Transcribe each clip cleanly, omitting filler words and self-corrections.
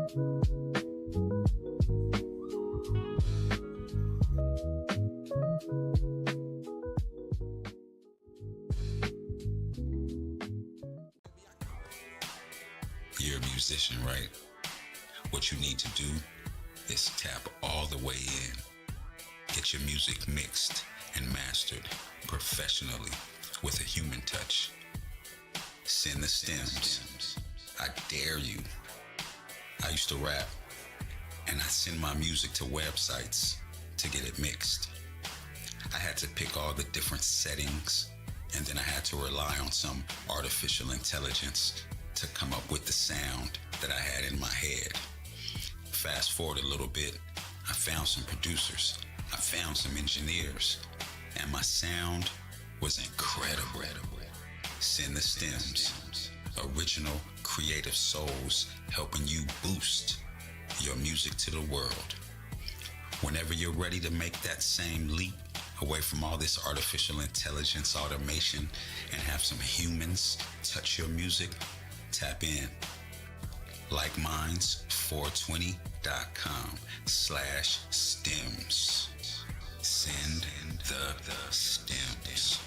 You're a musician, right? What you need to do is tap all the way in. Get your music mixed and mastered professionally with a human touch. Send the stems. I dare you. I used to rap, and I send my music to websites to get it mixed. I had to pick all the different settings, and then I had to rely on some artificial intelligence to come up with the sound that I had in my head. Fast forward a little bit, I found some producers, I found some engineers, and my sound was incredible. Send the stems. Original creative souls helping you boost your music to the world. Whenever you're ready to make that same leap away from all this artificial intelligence automation and have some humans touch your music, tap in. LikeMinds420.com/stems. Send the stems.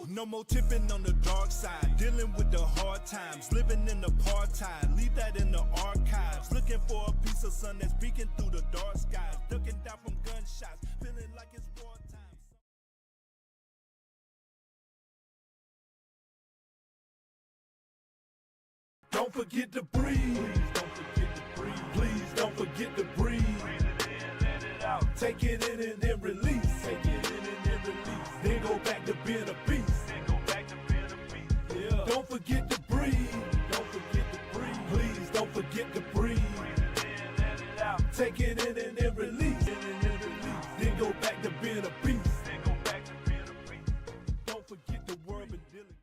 No more tipping on the dark side, dealing with the hard times, living in the part-time, leave that in the archives, looking for a piece of sun that's peeking through the dark skies, ducking down from gunshots, feeling like it's wartime. Don't forget to breathe. Please don't forget to breathe. Breathe it in, let it out. Take it in and then release. Take it in and then release. Then go back to being a beast. Yeah. Don't forget to breathe. Don't forget to breathe. Please don't forget to breathe. Breathe it in, let it out. Take it in and then release. Then go back to being a beast. Don't forget the world been dealing.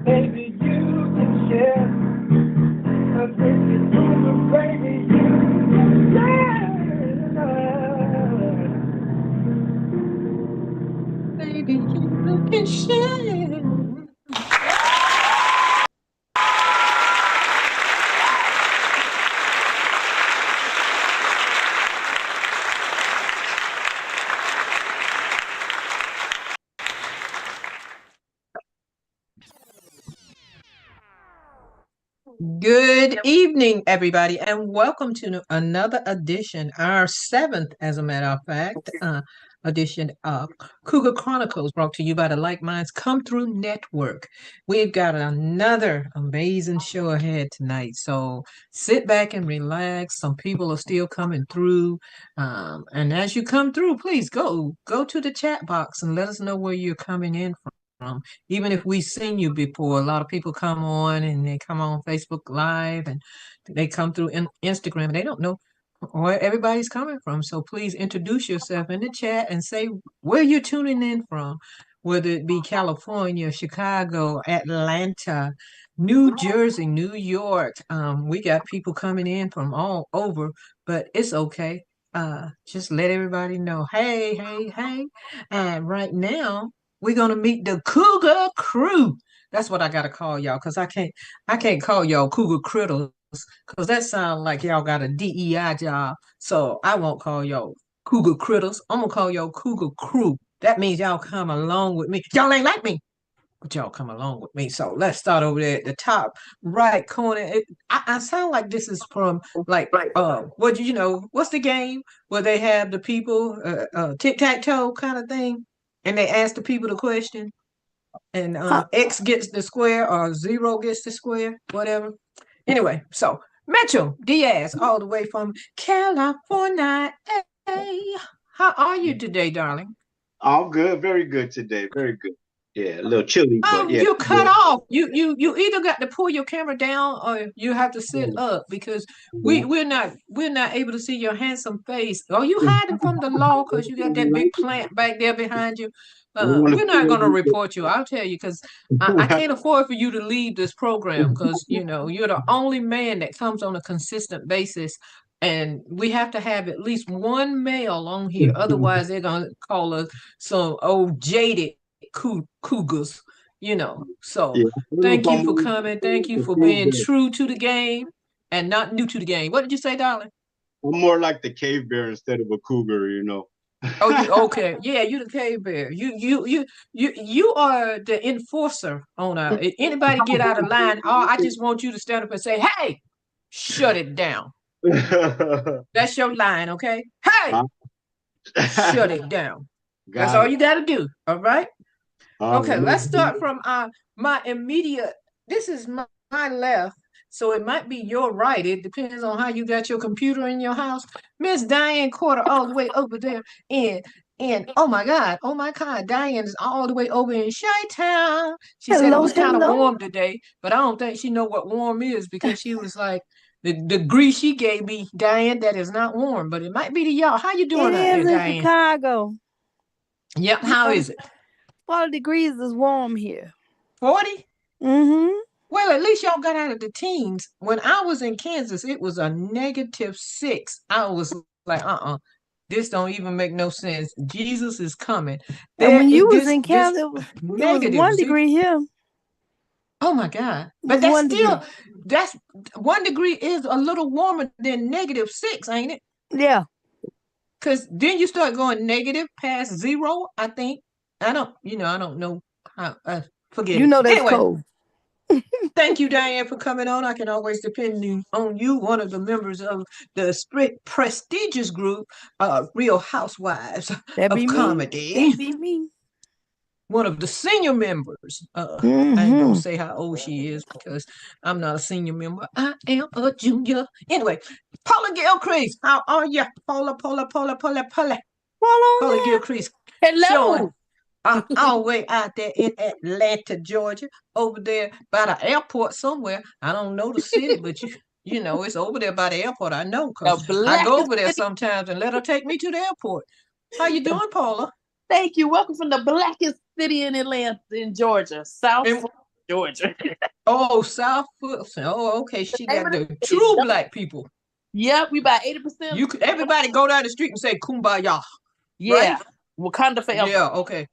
Baby, you can share. Baby, Baby, you can share. Good evening, everybody, and welcome to another edition, our seventh, as a matter of fact, edition of Cougar Chronicles, brought to you by the Like Minds Come Through Network. We've got another amazing show ahead tonight, so sit back and relax. Some people are still coming through, and as you come through, please go to the chat box and let us know where you're coming in from. Even if we've seen you before, a lot of people come on and they come on Facebook Live and they come through Instagram and they don't know where everybody's coming from. So please introduce yourself in the chat and say where you're tuning in from, whether it be California, Chicago, Atlanta, New Jersey, New York. We got people coming in from all over, but it's okay. Just let everybody know, hey, hey, hey. And right now, we're gonna meet the Cougar crew. That's what I gotta call y'all, because I can't call y'all Cougar critters, because that sounds like y'all got a DEI job. So I won't call y'all Cougar critters. I'm gonna call y'all Cougar crew. That means y'all come along with me. Y'all ain't like me, but y'all come along with me. So let's start over there at the top right corner. I sound like this is from like what you know, what's the game where they have the people tic-tac-toe kind of thing, and they ask the people the question, and X gets the square or zero gets the square, whatever. Anyway, so Mitchell Diaz, all the way from California. Hey, how are you today, darling? All good, very good today, very good. Yeah, a little chilly, but yeah. You cut off. You either got to pull your camera down or you have to sit up, because we're not able to see your handsome face. Are you hiding from the law because you got that big plant back there behind you? We're not going to report you. I'll tell you, because I can't afford for you to leave this program, because you're the only man that comes on a consistent basis. And we have to have at least one male on here. Otherwise, they're going to call us some old jaded Cougars. So Yeah, thank you for coming. Thank you for being true to the game and not new to the game. What did you say, darling? I'm more like the cave bear instead of a cougar. Oh, you okay? Yeah, you the cave bear. You are the enforcer on anybody get out of line. Oh, I just want you to stand up and say, "Hey, shut it down." That's your line, okay? Hey, shut it down. That's all you got to do. All right. Okay, let's start from my immediate. This is my left, so it might be your right. It depends on how you got your computer in your house. Miss Diane Quarter, all the way over there in oh my God, Diane is all the way over in Chi-Town. She said it was kind of warm today, but I don't think she know what warm is, because she was like, the degree she gave me, Diane, that is not warm, but it might be to y'all. How you doing out there, Diane? Chicago. Yep. How is it? 40 degrees is warm here. 40? Mm-hmm. Well, at least y'all got out of the teens. When I was in Kansas, it was a -6. I was like, this don't even make no sense. Jesus is coming. And when you was in Kansas, it was 1 degree here. Oh my God. But that's 1 degree is a little warmer than -6, ain't it? Yeah. Because then you start going negative past zero, I think. I don't know how. Forget it. That's anyway, cold. Thank you, Diane, for coming on. I can always depend on you, one of the members of the prestigious group, Real Housewives of Comedy. That'd be me. One of the senior members. I ain't gonna say how old she is, because I'm not a senior member. I am a junior. Anyway, Paula Gilcrease, how are you? Paula Gilcrease. Hello. I'm all the way out there in Atlanta, Georgia, over there by the airport somewhere. I don't know the city, but it's over there by the airport. I know, because I go over there sometimes and let her take me to the airport. How you doing, Paula? Thank you. Welcome from the blackest city in Atlanta, in Georgia, South Georgia. Oh, South Fulton. Oh, okay. She got the true black people. Yep, we about 80%. You could everybody go down the street and say kumbaya. Yeah. Right? Wakanda forever. Yeah, okay.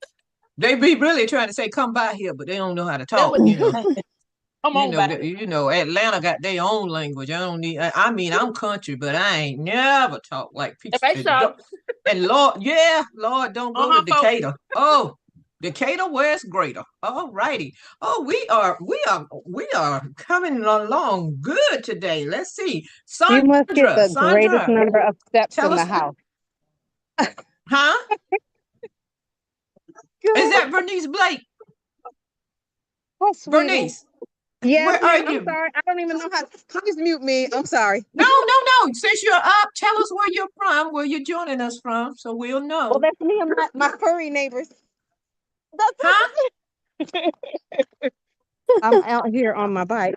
They be really trying to say come by here, but they don't know how to That talk, was, you know. come on, back. You know, Atlanta got their own language. I don't need. I mean, I'm country, but I ain't never talk like people. And Lord, yeah, Lord, don't go to Decatur. Oh, Decatur, where's greater? All righty. Oh, we are coming along good today. Let's see, You must get the greatest Sandra, number of steps tell in the us, house. huh? Is that Bernice Blake? Oh, Bernice, yes, where are ma'am. you? I'm sorry. I don't even know how. Please mute me. I'm sorry. No. Since you're up, tell us where you're from, where you're joining us from, so we'll know. Well, that's me and my furry neighbors. Huh? I'm out here on my bike.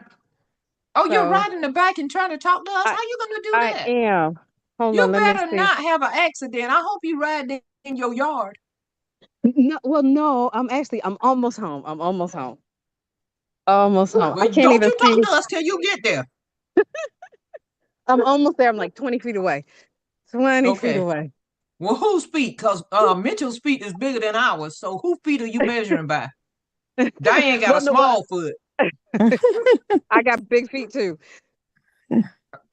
Oh, you're riding the bike and trying to talk to us? How you gonna do that? I am. Hold you on, let better me see. not have an accident. I hope you ride in your yard. No, well, no. I'm almost home. Almost home. Well, I can't even you talk to us till you get there. I'm almost there. I'm like 20 feet away. 20 feet away. Well, whose feet? Because Mitchell's feet is bigger than ours. So whose feet are you measuring by? Diane got a small foot. I got big feet too.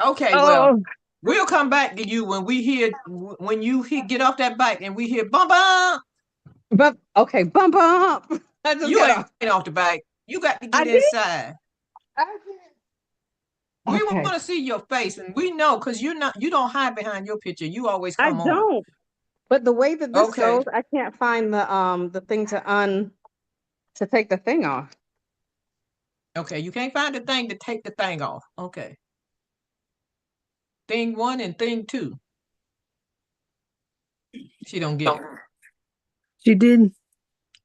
Okay, well, we'll come back to you when you get off that bike and we hear bump bump. Okay, bump bump. You ain't off the bike. You got to get inside. We want to see your face, and we know because you don't hide behind your picture. You always come on. I don't. But the way that this goes, I can't find the thing to take the thing off. Okay, you can't find the thing to take the thing off. Okay. Thing 1 and thing 2. She don't get it. She didn't.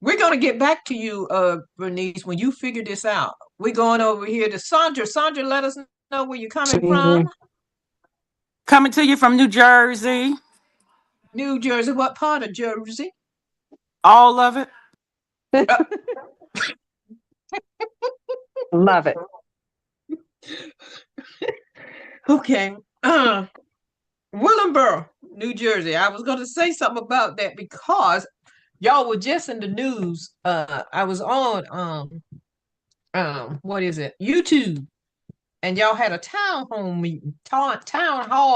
We're gonna get back to you, Bernice, when you figure this out. We're going over here to Sandra. Sandra, let us know where you're coming from. Coming to you from New Jersey. New Jersey. What part of Jersey? All of it. Love it. Okay. Willingboro, New Jersey. I was going to say something about that because y'all were just in the news. I was on what is it? YouTube. And y'all had a town hall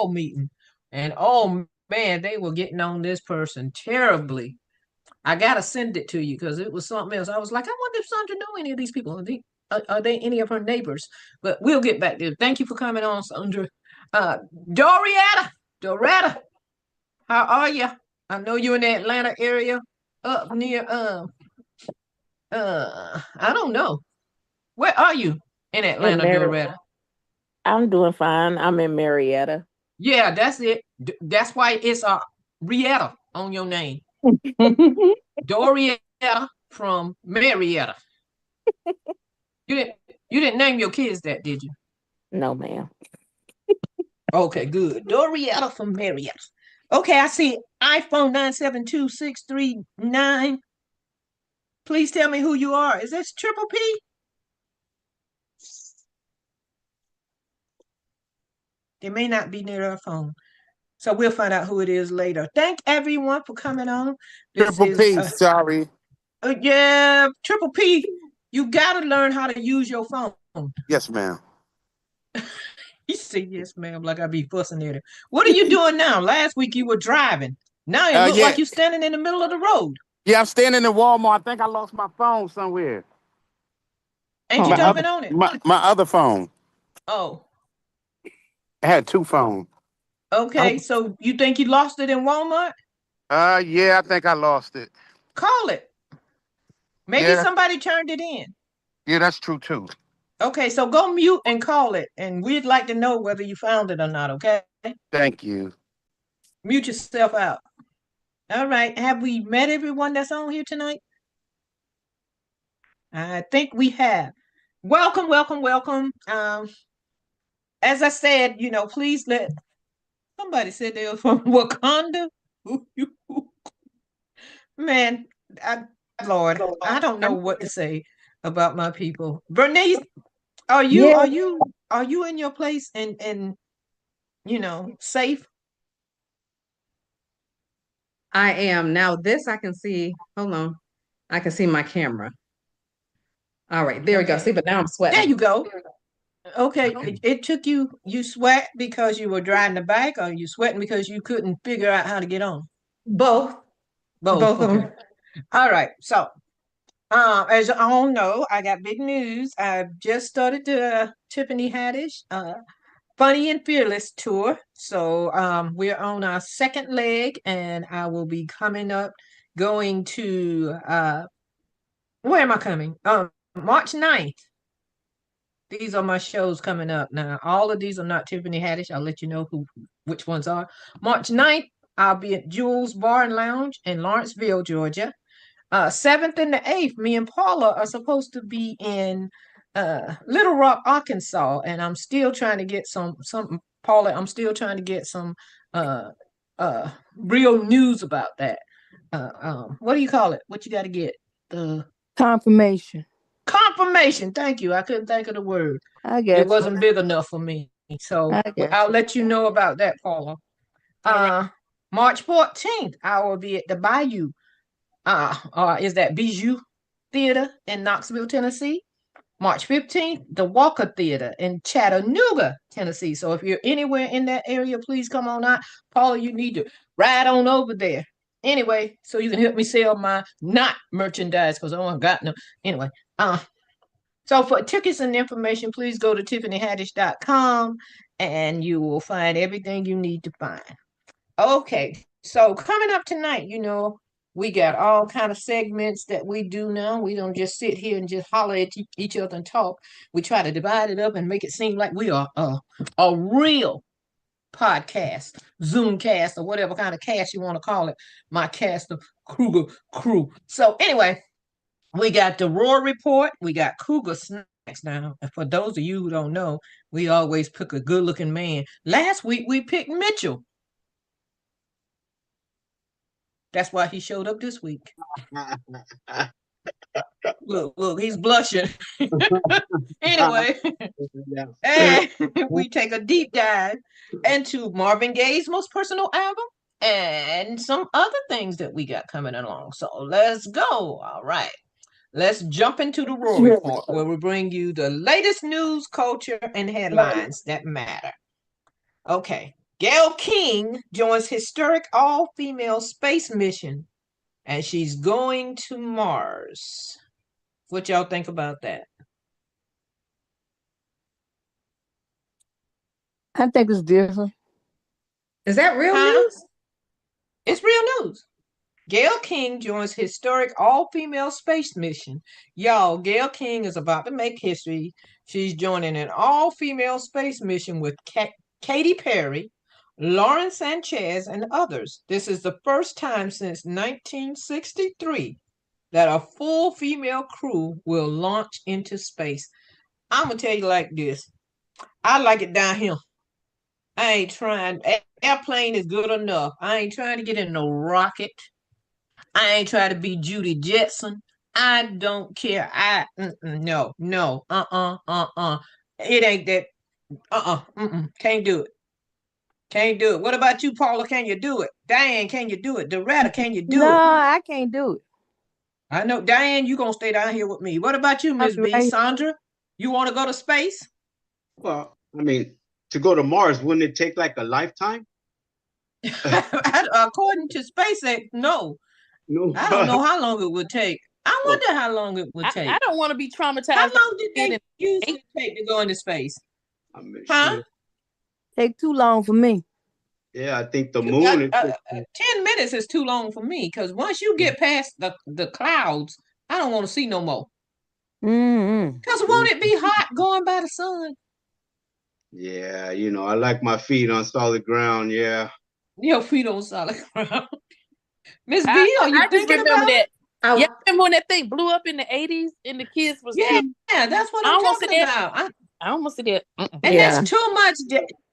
meeting. And oh man, they were getting on this person terribly. I gotta send it to you because it was something else. I was like, I wonder if Sandra know any of these people. Are they any of her neighbors? But we'll get back there. Thank you for coming on, Sandra. Doretta, how are you? I know you're in the Atlanta area, up near I don't know. Where are you in Atlanta, Doretta? I'm doing fine. I'm in Marietta. Yeah, that's it. That's why it's a Rietta on your name. Dorietta from Marietta. You didn't name your kids that, did you? No, ma'am. Okay, good. Dorietta from Marietta. Okay, I see iPhone 972-639. Please tell me who you are. Is this Triple P? They may not be near their phone. So we'll find out who it is later. Thank everyone for coming on. Triple P, sorry. Yeah, Triple P, you got to learn how to use your phone. Yes, ma'am. You see, yes, ma'am, like I be fussing at it. What are you doing now? Last week you were driving. Now it looks like you're standing in the middle of the road. Yeah, I'm standing in Walmart. I think I lost my phone somewhere. Ain't you talking on it? My other phone. Oh. I had two phones. Okay, so you think you lost it in Walmart? Yeah, I think I lost it. Call it. Maybe somebody turned it in. Yeah, that's true too. Okay, so go mute and call it, and we'd like to know whether you found it or not, okay? Thank you. Mute yourself out. All right, have we met everyone that's on here tonight? I think we have. Welcome, welcome, welcome. As I said, please let somebody said they were from Wakanda. Man, Lord, I don't know what to say. about my people. Bernice, are you Yeah, in your place and safe? I am. Now this I can see. Hold on. I can see my camera. All right, there we go. See, Okay. but now I'm There sweating. you go. Okay. It took you sweat because you were driving the bike, or you sweating because you couldn't figure out how to get on? Both. Both. Both of Okay. them. All right. So as you all know, I got big news. I just started the Tiffany Haddish Funny and Fearless tour. So we're on our second leg, and I will be coming up, going to where am I coming? March 9th. These are my shows coming up. Now, all of these are not Tiffany Haddish. I'll let you know which ones are. March 9th, I'll be at Jules Bar and Lounge in Lawrenceville, Georgia. 7th and the 8th, me and Paula are supposed to be in Little Rock, Arkansas, and I'm still trying to get some Paula, I'm still trying to get some uh real news about that. What do you call it? What you got to get? The Confirmation. confirmation. Thank you. I couldn't think of the word. I It get you. wasn't big enough for me. So I get I'll you. let you know about that, Paula. March 14th, I will be at the Bayou. Is that Bijou Theater in Knoxville, Tennessee? March 15th, the Walker Theater in Chattanooga, Tennessee. So if you're anywhere in that area, please come on out. Paula, you need to ride on over there. Anyway, so you can help me sell my not merchandise because I don't got no. Anyway, so for tickets and information, please go to tiffanyhaddish.com and you will find everything you need to find. Okay, so coming up tonight, we got all kind of segments that we do now. We don't just sit here and just holler at each other and talk. We try to divide it up and make it seem like we are a real podcast, Zoom cast, or whatever kind of cast you want to call it. My cast of Cougar crew. So anyway, we got the Roar Report. We got Cougar Snacks now. And for those of you who don't know, we always pick a good-looking man. Last week we picked Mitchell. That's why he showed up this week. Look, he's blushing. Anyway, and we take a deep dive into Marvin Gaye's most personal album and some other things that we got coming along. So let's go. All right. Let's jump into the Roar Report, where we bring you the latest news, culture, and headlines that matter. Okay. Gayle King joins historic all-female space mission, and she's going to Mars. What y'all think about that? I think it's different. Is that real news? It's real news. Gayle King joins historic all-female space mission. Y'all, Gayle King is about to make history. She's joining an all-female space mission with Katy Perry, Lauren Sanchez, and others. This is the first time since 1963 that a full female crew will launch into space. I'm going to tell you like this. I like it down here. I ain't trying. Airplane is good enough. I ain't trying to get in no rocket. I ain't trying to be Judy Jetson. I don't care. No. It ain't that. Can't do it. Can't do it. What about you, Paula? Can you do it? Diane, can you do it? Doretta, can you do it? No, I can't do it. I know. Diane, you gonna stay down here with me. What about you, Miss B? Sandra? You want to go to space? Well, I mean, to go to Mars, wouldn't it take like a lifetime? According to SpaceX, no. I don't know how long it would take. I wonder how long it would take. I don't want to be traumatized. How long did they usually take to go into space? Huh? Take too long for me. Yeah, I think the moon. 10 minutes is too long for me, because once you get past the clouds, I don't want to see no more. Because won't it be hot going by the sun? Yeah, I like my feet on solid ground. Yeah. Your feet on solid ground. Miss B, are you thinking about that? Yeah, remember when that thing blew up in the 80s and the kids was yeah, that's what I'm talking about. I almost see that. And that's too much.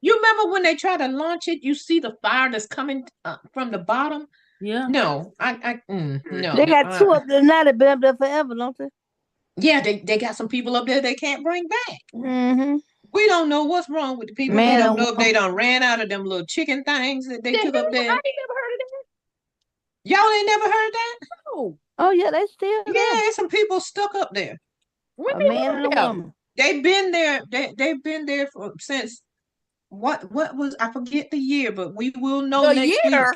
You remember when they try to launch it, you see the fire that's coming from the bottom? Yeah. No, no. They got two up there now. They've been up there forever, don't they? Yeah, they got some people up there they can't bring back. Mm-hmm. We don't know what's wrong with the people. We Man don't and know if they woman. done ran out of them little chicken things that they The took hell? up I there. ain't never heard of that. Y'all ain't never heard that? No. Oh yeah, they still Yeah, there. there's some people stuck up there. When A they man and a moved there? woman. They've been there. They've been there since what was I forget the year, but we will know The next week. year?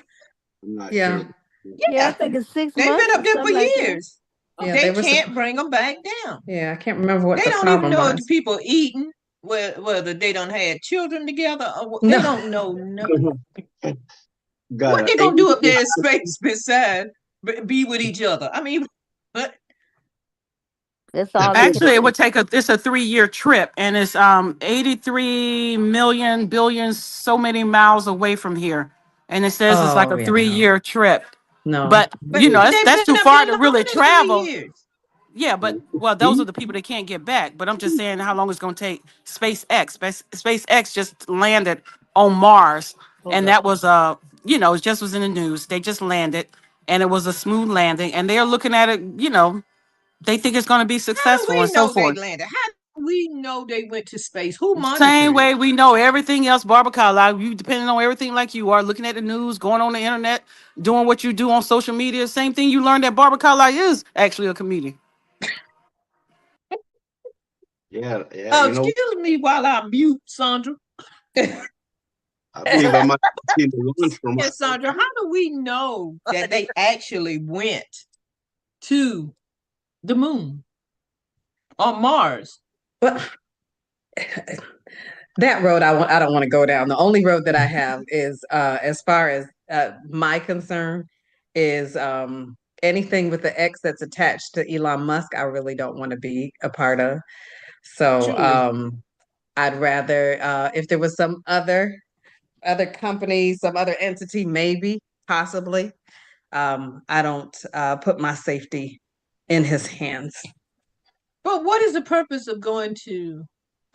I'm not Yeah. sure. Yeah, I Yeah. think it's 6 They've been months up or there for something like that. years. Yeah, They they were can't bring them back down. Yeah, I can't remember what They the don't even problem know if the was. people eating, whether they done had children together, or what. They No. don't know what Got they an gonna do up 80 there in space besides be with each other. I mean, but That's all they can Actually, it do. would take it's a 3-year trip, and it's 83 million billion so many miles away from here, and it says it's like Oh a yeah, no. 3-year trip. No. But you know, they've that's been too up far there to longer really than three travel. years. Yeah, but well, those are the people that can't get back. But I'm just saying how long it's going to take. SpaceX just landed on Mars, Hold and up. that was it just was in the news. They just landed, and it was a smooth landing, and they're looking at it. They think it's going to be How do successful we and so know they forth. landed? How do we know they went to space? Who Same monitored it? way we know everything else, Barbara Carlisle. You depending on everything like you are, looking at the news, going on the internet, doing what you do on social media. Same thing you learned that Barbara Carlisle is actually a comedian. Yeah, yeah. Oh, excuse me while I mute Sandra. I believe I might have seen the launch from Yes, Sandra, how do we know that they actually went to the moon on Mars? But that road I don't want to go down. The only road that I have is as far as my concern is anything with the X that's attached to Elon Musk, I really don't want to be a part of. So Truly. I'd rather if there was some other company, some other entity, maybe, possibly. I don't put my safety in his hands. But what is the purpose of going to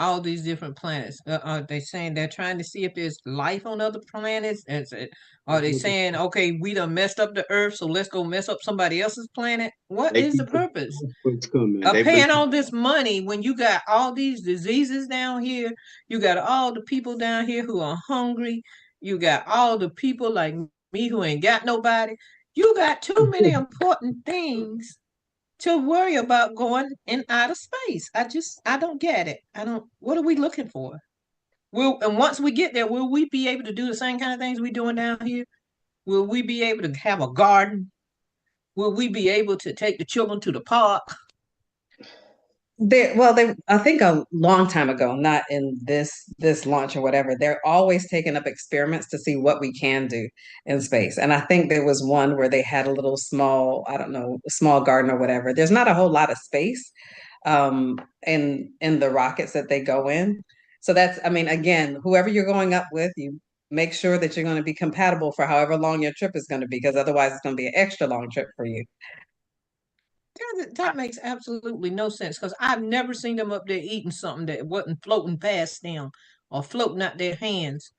all these different planets? Are they saying they're trying to see if there's life on other planets? Are they saying, okay, we done messed up the Earth, so let's go mess up somebody else's planet? What they is the keep purpose what's coming. of They've been paying all this money when you got all these diseases down here? You got all the people down here who are hungry. You got all the people like me who ain't got nobody. You got too many important things to worry about going in outer space. I don't get it. I don't what are we looking for? And once we get there, will we be able to do the same kind of things we doing down here? Will we be able to have a garden? Will we be able to take the children to the park? They I think a long time ago, not in this launch or whatever, they're always taking up experiments to see what we can do in space. And I think there was one where they had a little small, I don't know, small garden or whatever. There's not a whole lot of space in the rockets that they go in. So that's, I mean, again, whoever you're going up with, you make sure that you're going to be compatible for however long your trip is going to be, because otherwise it's going to be an extra long trip for you. That makes absolutely no sense because I've never seen them up there eating something that wasn't floating past them or floating out their hands.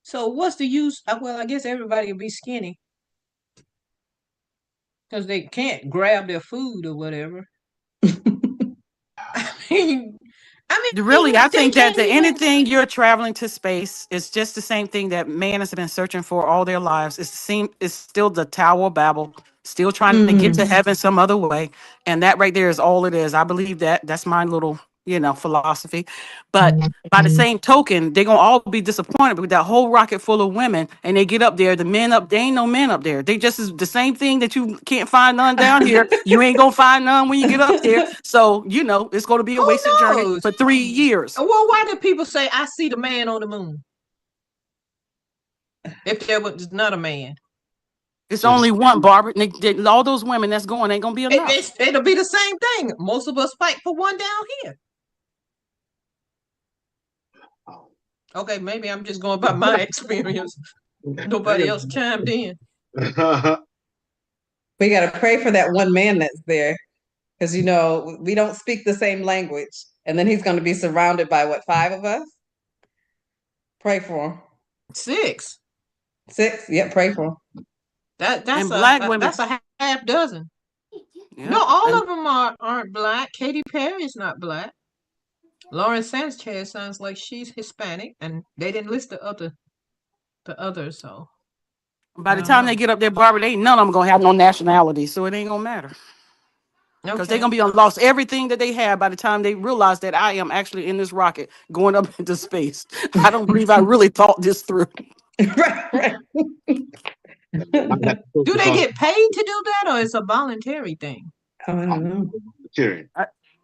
So what's the use? Well, I guess everybody will be skinny because they can't grab their food or whatever. I mean, Really, I they think that can't even. anything you're traveling to space is just the same thing that man has been searching for all their lives. It's still the Tower of Babel, still trying to get to heaven some other way. And that right there is all it is. I believe that. That's my little, philosophy. But by the same token, they're gonna all be disappointed with that whole rocket full of women, and they get up there, they ain't no men up there. They just is the same thing that you can't find none down here. You ain't gonna find none when you get up there. So it's gonna be a Who wasted journey knows? for 3 years. Well, why do people say I see the man on the moon if there was not a man? It's only one, Barbara. And all those women that's going ain't gonna be enough. It'll be the same thing. Most of us fight for one down here. Okay, maybe I'm just going by my experience. Nobody else chimed in. We got to pray for that one man that's there, because we don't speak the same language, and then he's going to be surrounded by what, 5 of us? Pray for him. 6. 6, yeah, pray for him. That's And black women, that's a half dozen. Yeah. No, all And of them aren't black. Katy Perry is not black. Lauren Sanchez sounds like she's Hispanic, and they didn't list the others, so by I the don't time they know. get up there, Barbara, they ain't none of them gonna have no nationality, so it ain't gonna matter. Because they're Okay. gonna be lost everything that they have by the time they realize that I am actually in this rocket going up into space. I don't believe I really thought this through. Right, right. Might have to Do focus they on get paid to do that, or it's a voluntary thing? Oh, I don't know. volunteering.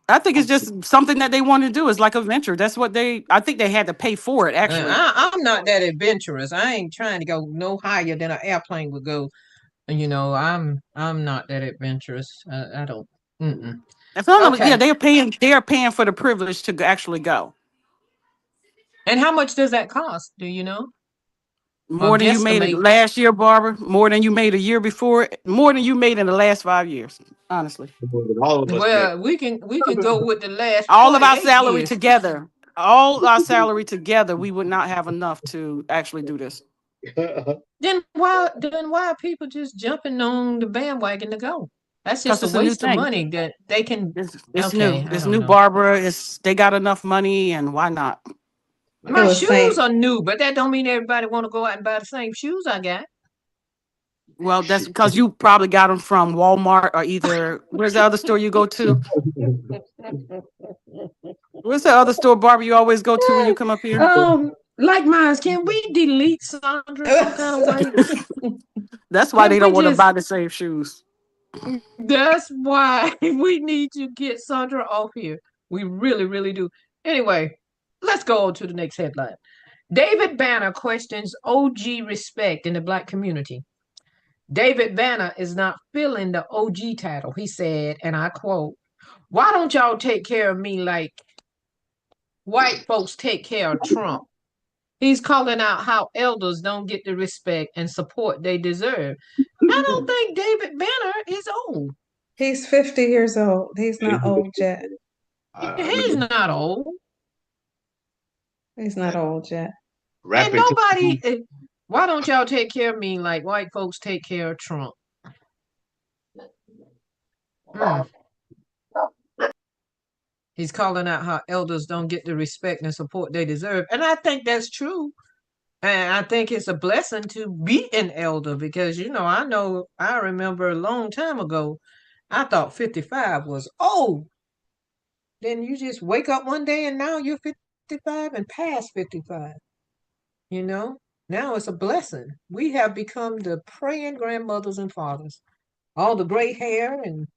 I think it's just something that they want to do. It's like a venture. That's what I think they had to pay for it, actually. I'm not that adventurous. I ain't trying to go no higher than an airplane would go. I'm not that adventurous. I don't. Mm-mm. If I'm not, yeah, Okay. they are paying for the privilege to actually go. And how much does that cost? Do you know? Or More than you made it guesstimate? last year, Barbara. More than you made a year before. More than you made in the last 5 years. Honestly, All of us make. Well, we can go with the last all of our 28 salary years. together, we would not have enough to actually do this. Then why are people just jumping on the bandwagon to go? That's Because just a it's a new waste of thing. money that they can. It's new. Okay, I It's don't new, know. Barbara. They got enough money, and why not? It My was shoes Saint. are new, but that don't mean everybody want to go out and buy the same shoes I got. Well, that's Shit. because you probably got them from Walmart or either where's the other store you go to? Where's the other store, Barbara, you always go to when you come up here? Like mine, can we delete Sandra some kind of way? That's why Can they we don't want to just? buy the same shoes. That's why we need to get Sandra off here. We really, really do. Anyway, let's go on to the next headline. David Banner questions OG respect in the black community. David Banner is not feeling the OG title. He said, and I quote, "Why don't y'all take care of me like white folks take care of Trump?" He's calling out how elders don't get the respect and support they deserve. I don't think David Banner is old. He's 50 years old. He's not old yet. I He's remember not old. He's not old yet. And rapping to nobody, why don't y'all take care of me like white folks take care of Trump? Mm. He's calling out how elders don't get the respect and support they deserve. And I think that's true. And I think it's a blessing to be an elder because, I remember a long time ago, I thought 55 was old. Then you just wake up one day and now you're 55 and past 55. You know, now it's a blessing. We have become the praying grandmothers and fathers. All the gray hair and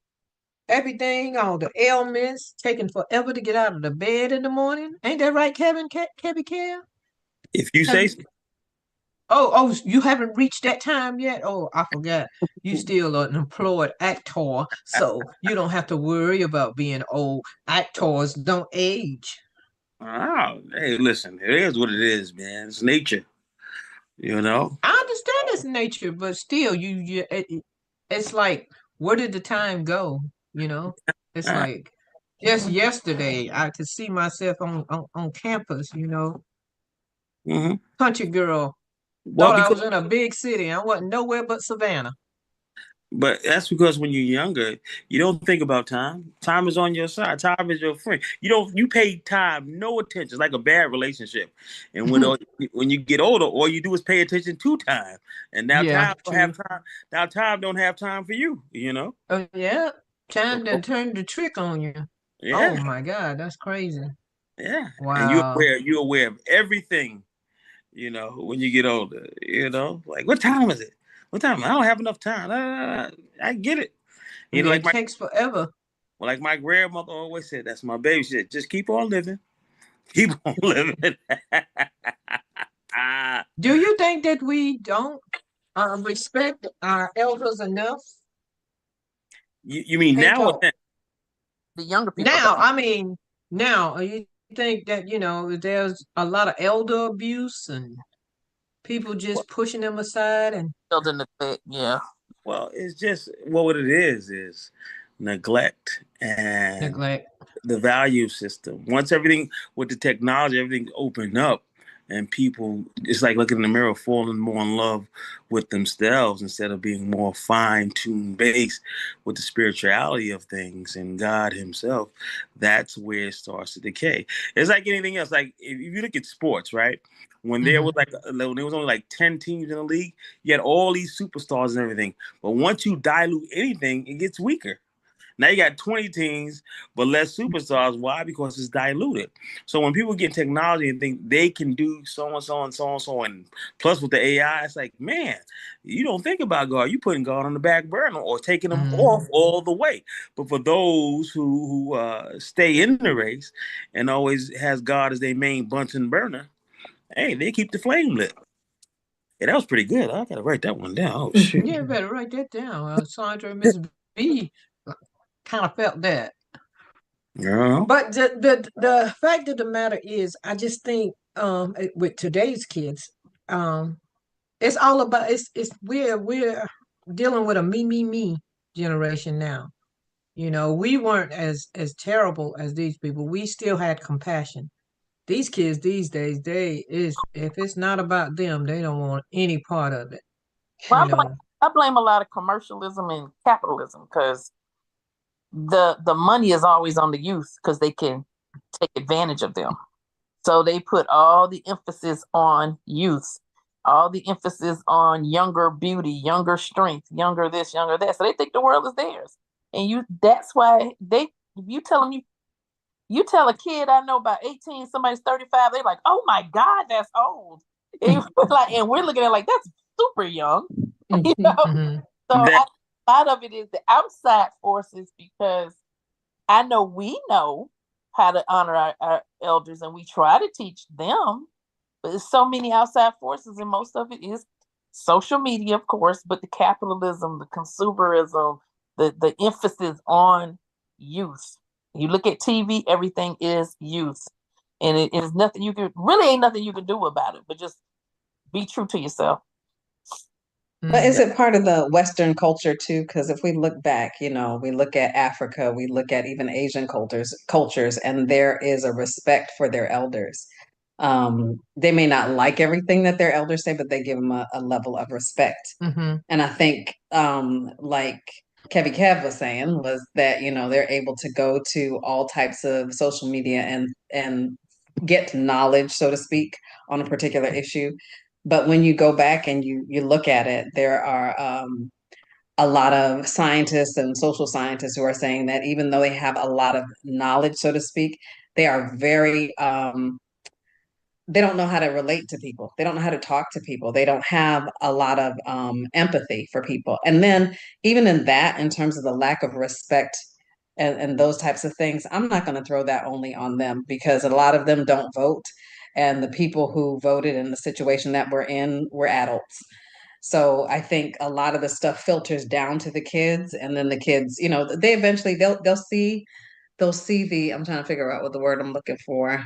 everything, all the ailments, taking forever to get out of the bed in the morning. Ain't that right, Kevin Care? If you say so. Oh, you haven't reached that time yet? Oh, I forgot. You still an employed actor, so you don't have to worry about being old. Actors don't age. Oh, hey, listen, it is what it is, man. It's nature, you know. I understand it's nature, but still, it's like, where did the time go? You know, it's Uh, like just yesterday I could see myself on campus. mhm. Country girl Well, thought I because was in a big city. I wasn't nowhere but Savannah. but that's because when you're younger, you don't think about time. Time is on your side. Time is your friend. You pay time no attention. It's like a bad relationship. And when you get older, all you do is pay attention to time. And now Yeah, time don't have true. time. Now time don't have time for you. Oh yeah, time So, done turned the trick on you. Oh yeah, my God, that's crazy. yeah. And Wow. you're aware of everything. When you get older, like what time is it? What time? I don't have enough time. I get it. It Like takes forever. my grandmother always said, that's my baby. She said, just keep on living. Keep on living. Do you think that we don't respect our elders enough? You mean Hey, now or talk. then? The younger people Now, don't. I mean, now, you think that, there's a lot of elder abuse and people Well, just pushing them aside and Elder neglect, yeah. it's just what it is neglect and neglect? the value system. Once everything with the technology, everything opened up, and people, it's like looking in the mirror, falling more in love with themselves instead of being more fine-tuned based with the spirituality of things and God himself. That's where it starts to decay. It's like anything else. Like if you look at sports, right? When there was when there was only like 10 teams in the league, you had all these superstars and everything. But once you dilute anything, it gets weaker. Now you got 20 teams, but less superstars. Why? Because it's diluted. So when people get technology and think they can do so and so and so and so, and plus with the AI, it's like, man, you don't think about God. You putting God on the back burner or taking him off all the way. But for those who stay in the race and always has God as their main Bunsen burner, hey, they keep the flame lit. Yeah, that was pretty good. I gotta write that one down. Oh shit. Yeah, better write that down. Sandra and Miss B kind of felt that. Girl. But the fact of the matter is, I just think with today's kids, it's all about it's we're dealing with a me generation now. You know, we weren't as terrible as these people. We still had compassion. These kids these days, they is if it's not about them, they don't want any part of it. Well, You know. I blame a lot of commercialism and capitalism because the money is always on the youth because they can take advantage of them. So they put all the emphasis on youth, all the emphasis on younger beauty, younger strength, younger this, younger that. So they think the world is theirs. And that's why you tell them you tell a kid I know about 18, somebody's 35, they're like, oh my God, that's old. And we're looking at it like that's super young. You know? So a lot of it is the outside forces because I know we know how to honor our elders and we try to teach them, but there's so many outside forces and most of it is social media, of course, but the capitalism, the consumerism, the emphasis on youth. You look at TV, everything is youth. And it is nothing ain't nothing you can do about it, but just be true to yourself. But is it part of the Western culture too? Because if we look back, we look at Africa, we look at even Asian cultures, and there is a respect for their elders. They may not like everything that their elders say, but they give them a level of respect. And I think, like Kevy Kev was saying, was that they're able to go to all types of social media and get knowledge, so to speak, on a particular issue. But when you go back and you look at it, there are a lot of scientists and social scientists who are saying that even though they have a lot of knowledge, so to speak, they are very they don't know how to relate to people. They don't know how to talk to people. They don't have a lot of empathy for people. And then even in that, in terms of the lack of respect and those types of things, I'm not going to throw that only on them because a lot of them don't vote. And the people who voted in the situation that we're in were adults. So I think a lot of the stuff filters down to the kids, and then the kids, they eventually they'll see the, I'm trying to figure out what the word I'm looking for.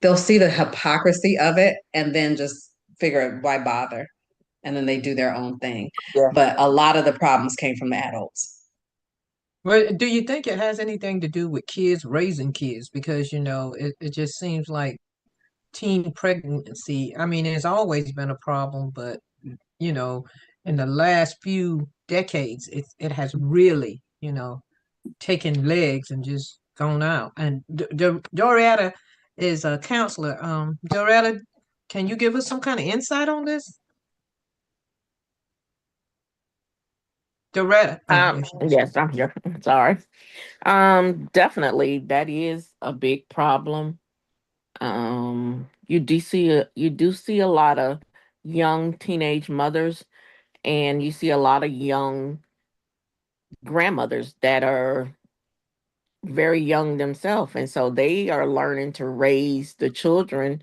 They'll see the hypocrisy of it and then just figure why bother. And then they do their own thing. Yeah. But a lot of the problems came from the adults. Well, do you think it has anything to do with kids raising kids? Because, it just seems like teen pregnancy, I mean, it's always been a problem, but, in the last few decades, it has really, taken legs and just gone out. And Dorietta is a counselor. Dorietta, can you give us some kind of insight on this? Doretta. Yes, I'm here. Sorry. Definitely that is a big problem. You do see a lot of young teenage mothers, and you see a lot of young grandmothers that are very young themselves, and so they are learning to raise the children,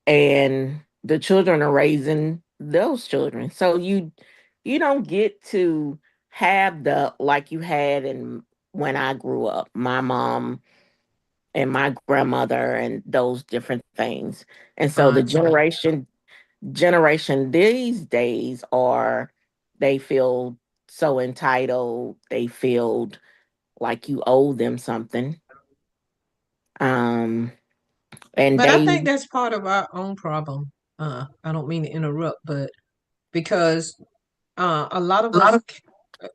and the children are raising those children. So you don't get to have the like you had in when I grew up, my mom and my grandmother and those different things. And so the generation these days are, they feel so entitled, they feel like you owe them something. Um And But I they think that's part of our own problem. I don't mean to interrupt, but because a lot of us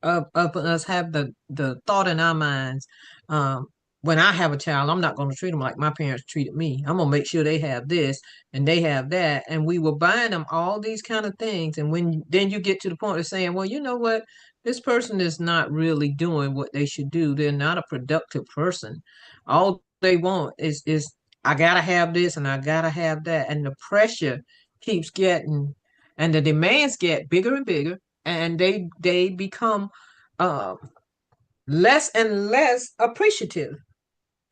of us have the thought in our minds, um, when I have a child, I'm not going to treat them like my parents treated me. I'm going to make sure they have this and they have that, and we were buying them all these kind of things. And when then you get to the point of saying, well, you know what, this person is not really doing what they should do. They're not a productive person. All they want is I gotta have this and I gotta have that, and the pressure keeps getting, and the demands get bigger and bigger, and they become uh, less and less appreciative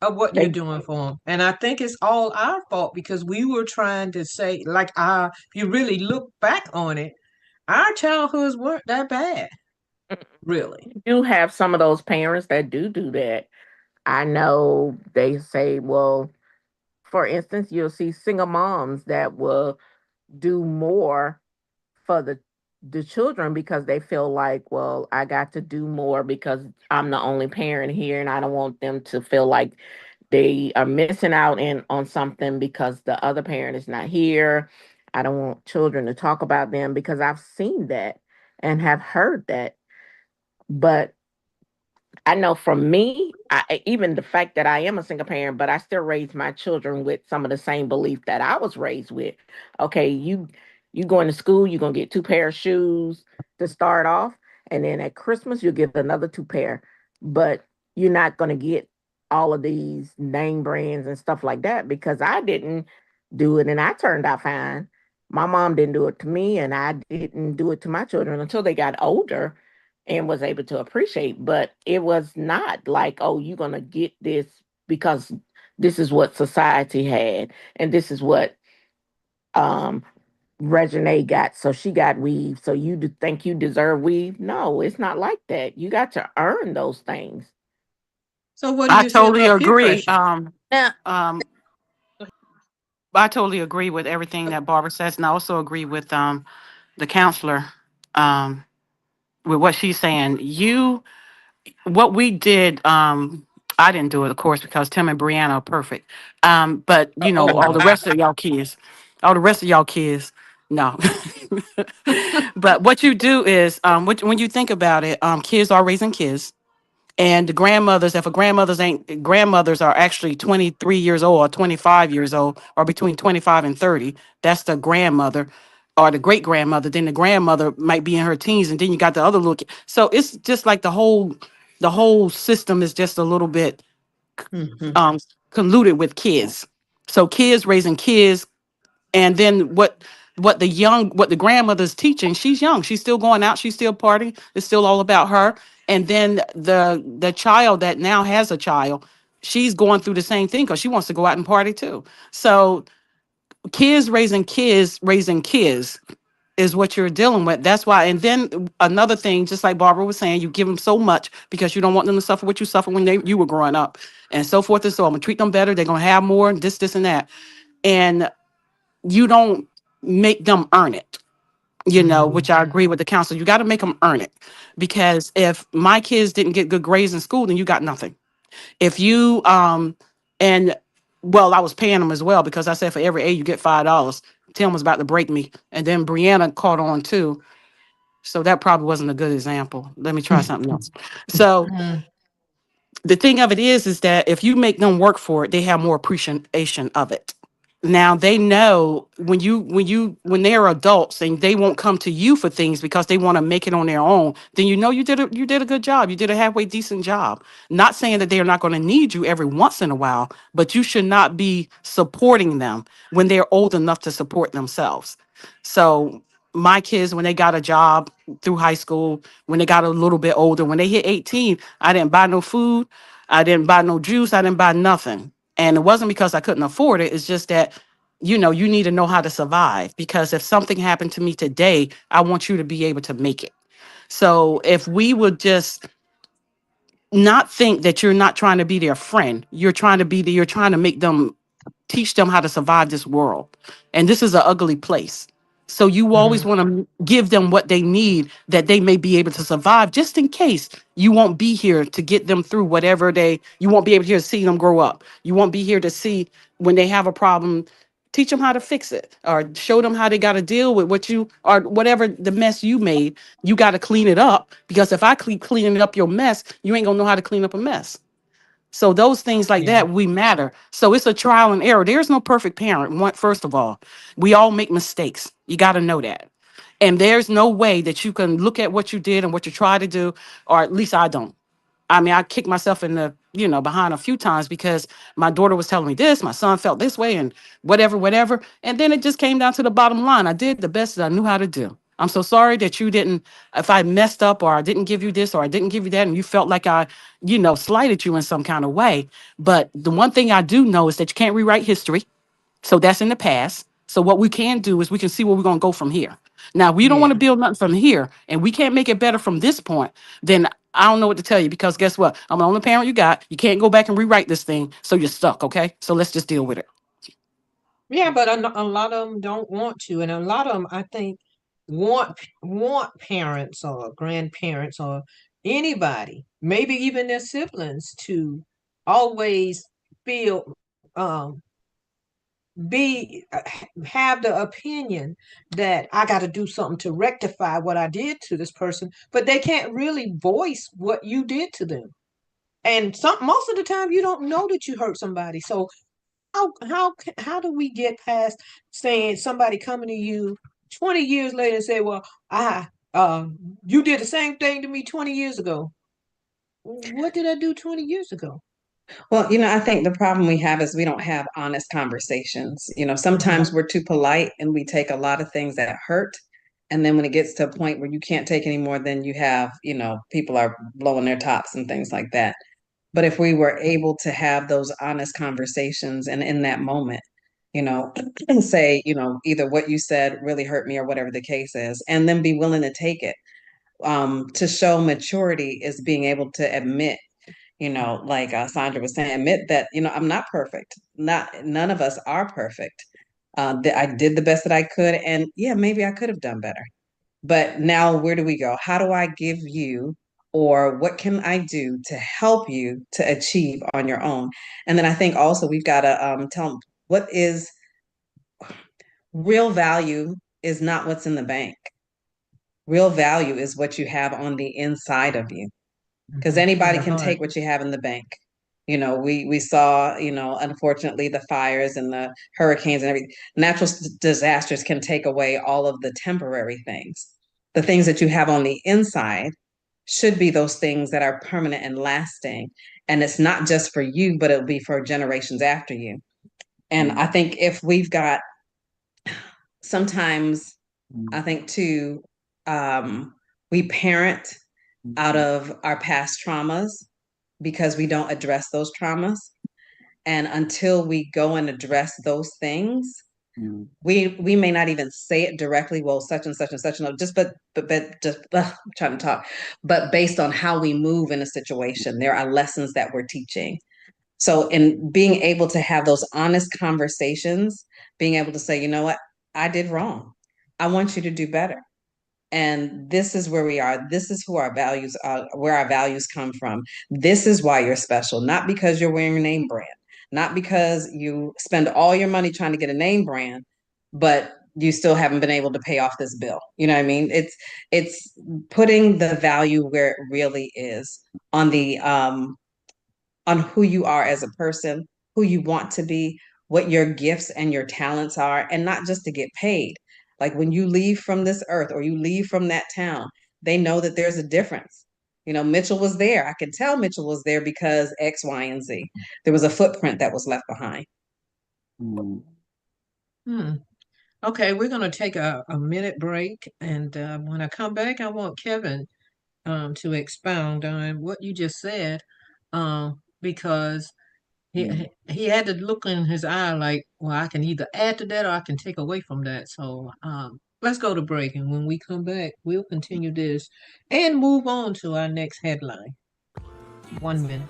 of what you're they doing for them. And I think it's all our fault because we were trying to say, like, if you really look back on it, our childhoods weren't that bad, really. do have some of those parents that do that. I know they say, well, for instance, you'll see single moms that will do more for the children because they feel like, well, I got to do more because I'm the only parent here and I don't want them to feel like they are missing out on something because the other parent is not here. I don't want children to talk about them because I've seen that and have heard that. But I know for me, even the fact that I am a single parent, but I still raise my children with some of the same belief that I was raised with. Okay, you going to school, you're gonna get two pair of shoes to start off, and then at Christmas you'll get another two pair. But you're not gonna get all of these name brands and stuff like that because I didn't do it and I turned out fine. My mom didn't do it to me, and I didn't do it to my children until they got older and was able to appreciate. But it was not like, oh, you're going to get this because this is what society had and this is what um Regine got. So she got weave. So you think you deserve weave? No, it's not like that. You got to earn those things. So what do I you say totally about peer agree. pressure? Um, I totally agree with everything that Barbara says, and I also agree with the counselor um, with what she's saying. What we did, I didn't do it, of course, because Tim and Brianna are perfect. But all the Oh, rest of y'all kids, no. But what you do is, when you think about it, kids are raising kids. And the grandmothers, if a grandmothers are actually 23 years old or 25 years old or between 25 and 30, that's the grandmother or the great grandmother. Then the grandmother might be in her teens, and then you got the other little kid. So it's just like the whole system is just a little bit mhm. um colluded with kids. So kids raising kids, and then what the grandmother's teaching, she's young, she's still going out, she's still partying, it's still all about her. And then the child that now has a child, she's going through the same thing because she wants to go out and party too. So kids raising kids is what you're dealing with. That's why. And then another thing, just like Barbara was saying, you give them so much because you don't want them to suffer what you suffered when you were growing up, and so forth and so on. I'm gonna treat them better, they're gonna have more, this and that. And you don't make them earn it, which I agree with the council. You got to make them earn it, because if my kids didn't get good grades in school, then you got nothing. If you and well, I was paying them as well, because I said for every A you get $5. Tim was about to break me, and then Brianna caught on too. So that probably wasn't a good example. Let me try something else. So Mhm. the thing of it is that if you make them work for it, they have more appreciation of it. Now they know when they're adults and they won't come to you for things because they want to make it on their own, then you did a good job. You did a halfway decent job. Not saying that they're not going to need you every once in a while, but you should not be supporting them when they're old enough to support themselves. So my kids, when they got a job through high school, when they got a little bit older, when they hit 18, I didn't buy no food, I didn't buy no juice, I didn't buy nothing. And it wasn't because I couldn't afford it. It's just that, you need to know how to survive, because if something happened to me today, I want you to be able to make it. So if we would just not think that you're not trying to be their friend, you're trying to make them, teach them how to survive this world. And this is an ugly place. So you always want to give them what they need that they may be able to survive, just in case you won't be here to get them through whatever you won't be able to see them grow up. You won't be here to see when they have a problem, teach them how to fix it or show them how they got to deal with what you or whatever the mess you made. You got to clean it up, because if I keep cleaning up your mess, you ain't gonna know how to clean up a mess. So those things like Yeah. that, we matter. So it's a trial and error. There's no perfect parent. First of all, we all make mistakes. You got to know that. And there's no way that you can look at what you did and what you try to do, or at least I don't. I mean, I kicked myself in the, behind a few times because my daughter was telling me this, my son felt this way, and whatever, whatever. And then it just came down to the bottom line. I did the best that I knew how to do. I'm so sorry that you didn't, if I messed up or I didn't give you this or I didn't give you that, and you felt like I, slighted you in some kind of way. But the one thing I do know is that you can't rewrite history. So that's in the past. So what we can do is we can see where we're going to go from here. Now, we don't want to Yeah. build nothing from here, and we can't make it better from this point. Then I don't know what to tell you, because guess what? I'm the only parent you got. You can't go back and rewrite this thing. So you're stuck. Okay. So let's just deal with it. Yeah, but a lot of them don't want to, and a lot of them, I think, want parents or grandparents or anybody, maybe even their siblings, to always feel um be have the opinion that I got to do something to rectify what I did to this person, but they can't really voice what you did to them. And most of the time you don't know that you hurt somebody. So how do we get past saying somebody coming to you 20 years later and say, well, I you did the same thing to me 20 years ago. What did I do 20 years ago? Well, I think the problem we have is we don't have honest conversations. Mhm. Sometimes we're too polite and we take a lot of things that hurt. And then when it gets to a point where you can't take anymore, then you have, people are blowing their tops and things like that. But if we were able to have those honest conversations and in that moment, and say, either what you said really hurt me or whatever the case is, and then be willing to take it. To show maturity is being able to admit, like Sandra was saying, admit that, I'm not perfect. None of us are perfect. I did the best that I could, and yeah, maybe I could have done better. But now, where do we go? How do I give you, or what can I do to help you to achieve on your own? And then I think also we've got to tell them what is real value is not what's in the bank. Real value is what you have on the inside of you, because In anybody the can heart. take what you have in the bank. We saw, unfortunately, the fires and the hurricanes and everything. Natural disasters can take away all of the temporary things. The things that you have on the inside should be those things that are permanent and lasting. And it's not just for you, but it'll be for generations after you. And I think if we've got sometimes, I think too, we parent out of our past traumas because we don't address those traumas. And until we go and address those things, we may not even say it directly, well, such and such and such, no, just but just I'm trying to talk, but based on how we move in a situation, there are lessons that we're teaching. So in being able to have those honest conversations, being able to say, you know what, I did wrong. I want you to do better. And this is where we are. This is who our values are, where our values come from. This is why you're special, not because you're wearing a name brand, not because you spend all your money trying to get a name brand, but you still haven't been able to pay off this bill. You know what I mean? It's putting the value where it really is, on the on who you are as a person, who you want to be, what your gifts and your talents are, and not just to get paid. Like when you leave from this earth or you leave from that town, they know that there's a difference. Mitchell was there. I could tell Mitchell was there because X, Y, and Z. There was a footprint that was left behind. Hmm. Okay, we're going to take a minute break. And when I come back, I want Kevin to expound on what you just said, because he had the look in his eye like, well, I can either add to that or I can take away from that. So let's go to break. And when we come back, we'll continue this and move on to our next headline. 1 minute.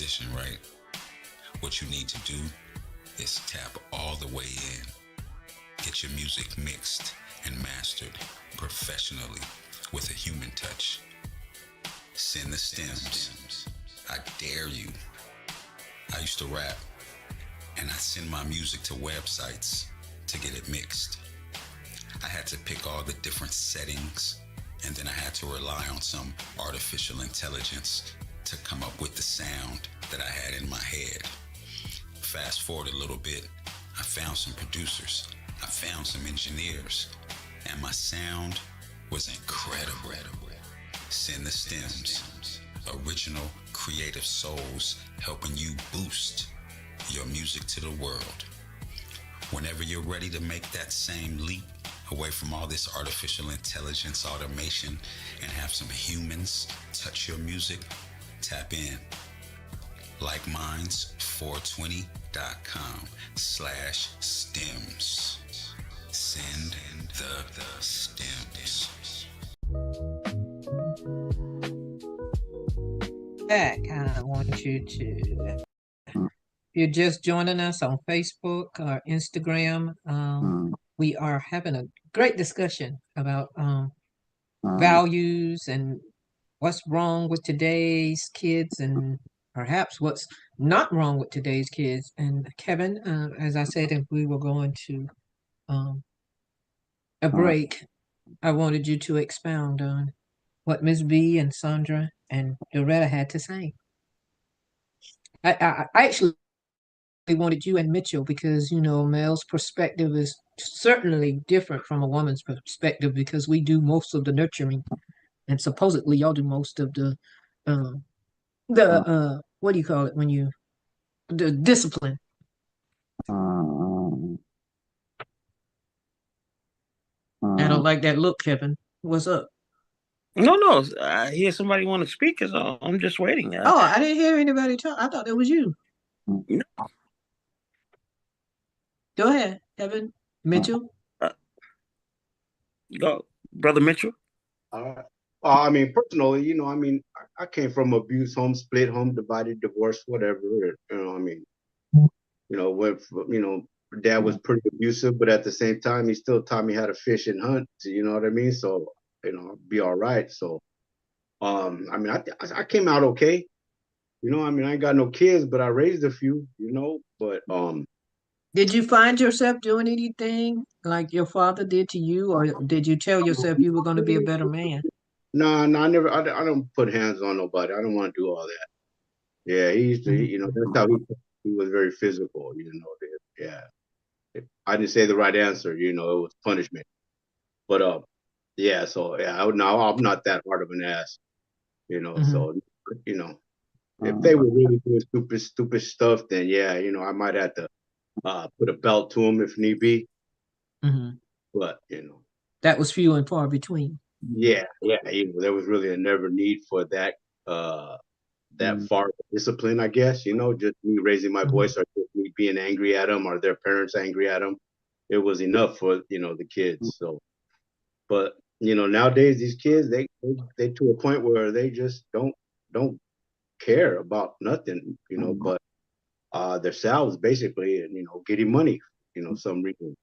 position, right? What you need to do is tap all the way in. Get your music mixed and mastered professionally with a human touch. Send the stems. I dare you. I used to rap, and I send my music to websites to get it mixed. I had to pick all the different settings, and then I had to rely on some artificial intelligence to come up with the sound that I had in my head. Fast forward a little bit, I found some producers, I found some engineers, and my sound was incredible. Send the stems. Original creative souls helping you boost your music to the world. Whenever you're ready to make that same leap away from all this artificial intelligence automation and have some humans touch your music, tap in. LikeMinds420.com/stems. Send the stems. Back, I want you to, if you're just joining us on Facebook or Instagram, we are having a great discussion about values and what's wrong with today's kids and perhaps what's not wrong with today's kids. And Kevin, as I said, if we were going to a break, I wanted you to expound on what Ms. B and Sandra and Loretta had to say. I actually wanted you and Mitchell because, you know, male's perspective is certainly different from a woman's perspective because we do most of the nurturing and supposedly y'all do most of the what do you call it when you the discipline. I don't like that look, Kevin. What's up? No. I hear somebody want to speak, so I'm just waiting. Oh, I didn't hear anybody talk. I thought it was you. No. Go ahead, Kevin. Mitchell. Go, Brother Mitchell. I mean, personally, you know, I mean, I came from abused home, split home, divided, divorced, whatever. You know, I mean, you know, dad was pretty abusive, but at the same time, he still taught me how to fish and hunt. You know what I mean? So, you know, be all right. So, I mean, I came out okay. You know, I mean, I ain't got no kids, but I raised a few. You know, but Did you find yourself doing anything like your father did to you, or did you tell yourself you were going to be a better man? No, I never. I don't put hands on nobody. I don't want to do all that. Yeah, he used to. You know, that's how he was very physical. You know, yeah. I didn't say the right answer. You know, it was punishment. But yeah. So yeah, I'm not that hard of an ass. You know, so you know, if they were really doing stupid stuff, then yeah, you know, I might have to put a belt to them if need be. But you know, that was few and far between. Yeah. You know, there was really a never need for that far discipline, I guess. You know, just me raising my voice or just me being angry at them or their parents angry at them. It was enough for, you know, the kids. So, but you know, nowadays these kids they to a point where they just don't care about nothing, you know, but themselves basically, and you know, getting money, you know, some reason.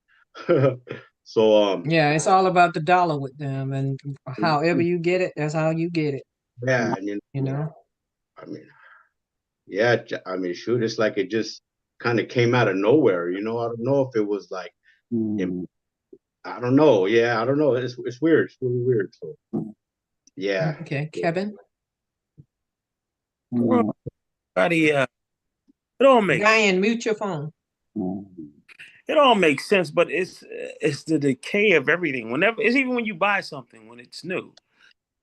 So yeah, it's all about the dollar with them, and however you get it, that's how you get it. Yeah, and you know, I mean, yeah, I mean, shoot, it's like it just kind of came out of nowhere. You know, I don't know if it was like, I don't know. Yeah, I don't know. It's weird. It's really weird. So, yeah. Okay, Kevin. It all makes. Ryan, mute your phone. It all makes sense, but it's the decay of everything. Whenever it's even when you buy something when it's new,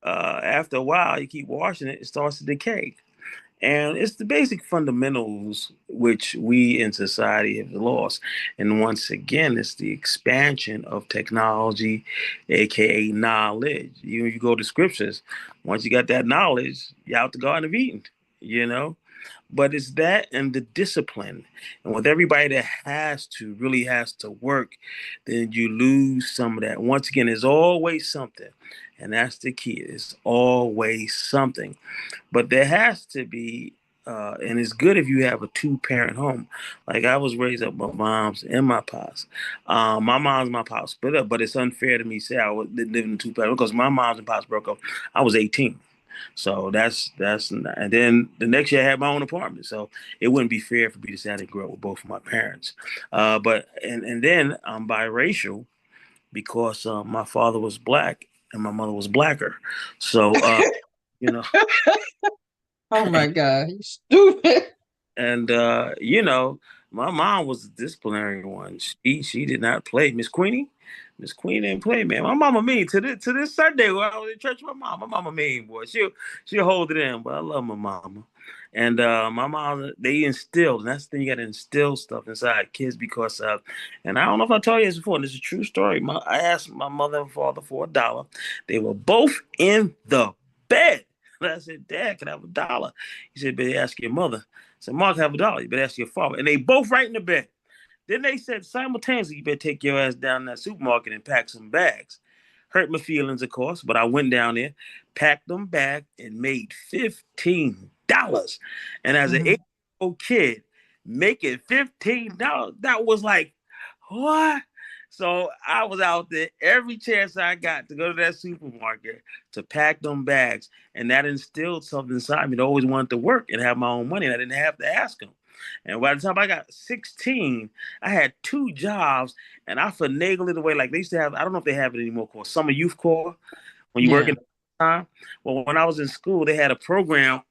after a while you keep washing it, it starts to decay, and it's the basic fundamentals which we in society have lost. And once again, it's the expansion of technology, aka knowledge. You go to scriptures. Once you got that knowledge, you're out the Garden of Eden. You know. But it's that and the discipline. And with everybody that really has to work, then you lose some of that. Once again, there's always something. And that's the key. It's always something. But there has to be and it's good if you have a two-parent home. Like I was raised up by moms and my pops. My mom's and my pops split up, but it's unfair to me to say I was living in two-parent because my moms and pops broke up. I was 18. So and then the next year I had my own apartment. So it wouldn't be fair for me to say I didn't grow up with both of my parents. And then I'm biracial because my father was black and my mother was blacker. So you know, Oh my God, you stupid. and my mom was the disciplinary one. She did not play. Miss Queenie. Miss Queen didn't play, man. My mama mean to this Sunday when I was in church with my mama mean, boy. She'll hold it in, but I love my mama. And my mom, they instilled, and that's the thing, you gotta instill stuff inside kids because and I don't know if I told you this before, and it's a true story. I asked my mother and father for $1. They were both in the bed. And I said, Dad, can I have $1? He said, better ask your mother. I said, Mark, have $1. You better ask your father. And they both right in the bed. Then they said simultaneously, you better take your ass down to that supermarket and pack some bags. Hurt my feelings, of course, but I went down there, packed them back, and made $15. And as an 8-year-old kid, making $15, that was like, what? So I was out there every chance I got to go to that supermarket to pack them bags. And that instilled something inside me that always wanted to work and have my own money. And I didn't have to ask them. And by the time I got 16, I had 2 jobs and I finagled it away. Like they used to have, I don't know if they have it anymore, called Summer Youth Corps. When you work in time. Well, when I was in school, they had a program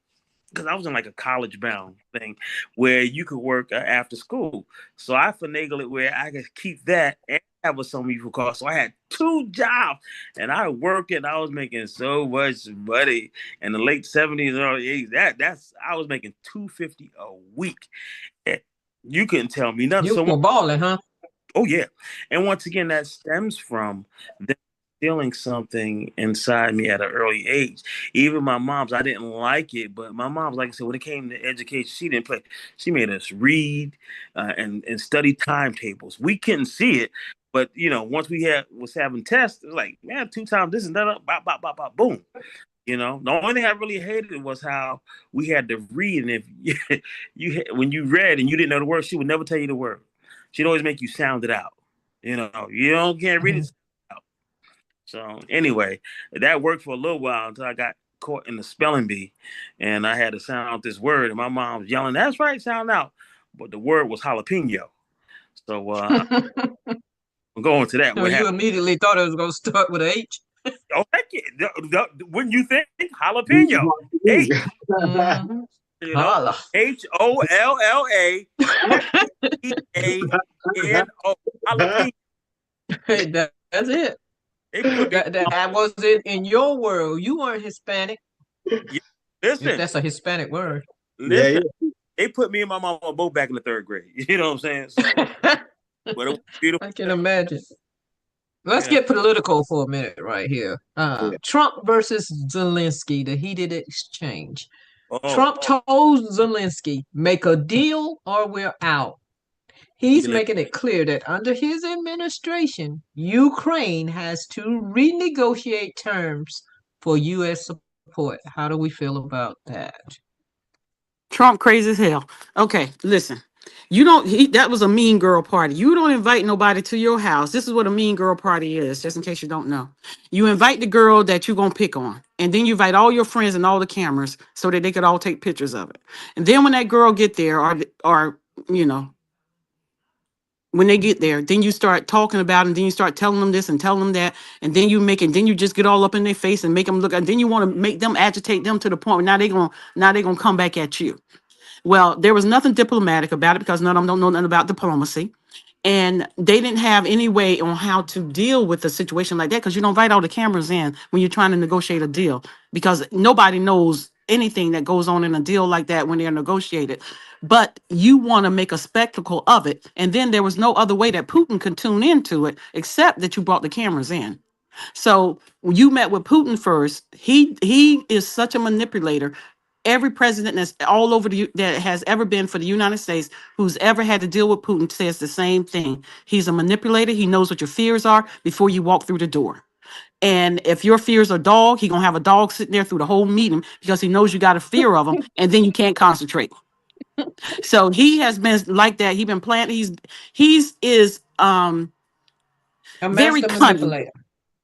because I was in like a college bound thing where you could work after school. So I finagled it where I could keep that and have a Summer Youth Corps. So I had 2 jobs and I worked and I was making so much money in the late 70s and early 80s. I was making $250 a week. And you couldn't tell me nothing. You were balling, huh? Oh yeah. And once again, that stems from them feeling something inside me at an early age. Even my mom's, I didn't like it, but my mom's, like I said, when it came to education, she didn't play. She made us read and study timetables. We couldn't see it, but once was having tests, it was like, man, 2 times this and that, bop, bop, bop, bop, boom. The only thing I really hated was how we had to read, and if when you read and you didn't know the word, she would never tell you the word. She'd always make you sound it out. You can't read it out. So anyway, that worked for a little while until I got caught in the spelling bee, and I had to sound out this word, and my mom was yelling, "That's right, sound out!" But the word was jalapeno. So I'm going to that. So you immediately thought it was going to start with an H? Oh, heck yeah. Wouldn't you think jalapeno? H. HOLLA EANO. Jalapeno. That's it. That wasn't in your world. You weren't Hispanic. Yeah, listen, if that's a Hispanic word. Listen, they put me and my mama both back in the 3rd grade. You know what I'm saying? So, but it was beautiful. I can imagine. Let's get political for a minute right here. Trump versus Zelensky, the heated exchange. Trump told Zelensky, make a deal or we're out. He's making it clear that under his administration, Ukraine has to renegotiate terms for U.S. support. How do we feel about that? Trump crazy as hell. Okay, listen. That was a mean girl party. You don't invite nobody to your house. This is what a mean girl party is, just in case you don't know. You invite the girl that you're going to pick on. And then you invite all your friends and all the cameras so that they could all take pictures of it. And then when that girl get there or when they get there, then you start talking about it, and then you start telling them this and telling them that, and then you just get all up in their face and make them look, and then you want to make them agitate them to the point where now they're gonna come back at you. Well, there was nothing diplomatic about it because none of them don't know nothing about diplomacy. And they didn't have any way on how to deal with a situation like that because you don't invite all the cameras in when you're trying to negotiate a deal because nobody knows anything that goes on in a deal like that when they're negotiated. But you want to make a spectacle of it. And then there was no other way that Putin could tune into it except that you brought the cameras in. So when you met with Putin first, he is such a manipulator. Every president that's all over that has ever been for the United States who's ever had to deal with Putin says the same thing. He's a manipulator. He knows what your fears are before you walk through the door. And if your fear is a dog, he gonna have a dog sitting there through the whole meeting because he knows you got a fear of him, and then you can't concentrate. So he has been like that. He been planning. He's is A very master cunning. manipulator.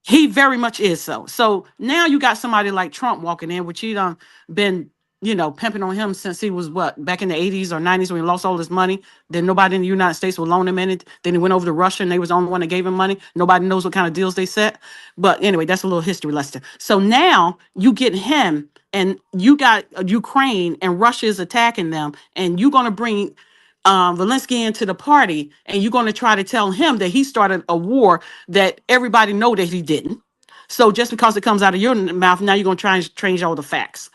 He very much is so. So now you got somebody like Trump walking in, which he done been, pimping on him since he was back in the 80s or 90s when he lost all his money. Then nobody in the United States would loan him any. Then he went over to Russia and they was the only one that gave him money. Nobody knows what kind of deals they set. But anyway, that's a little history lesson. So now you get him and you got Ukraine and Russia is attacking them, and you're gonna bring Zelensky into the party, and you're going to try to tell him that he started a war that everybody know that he didn't. So just because it comes out of your mouth, now you're going to try and change all the facts.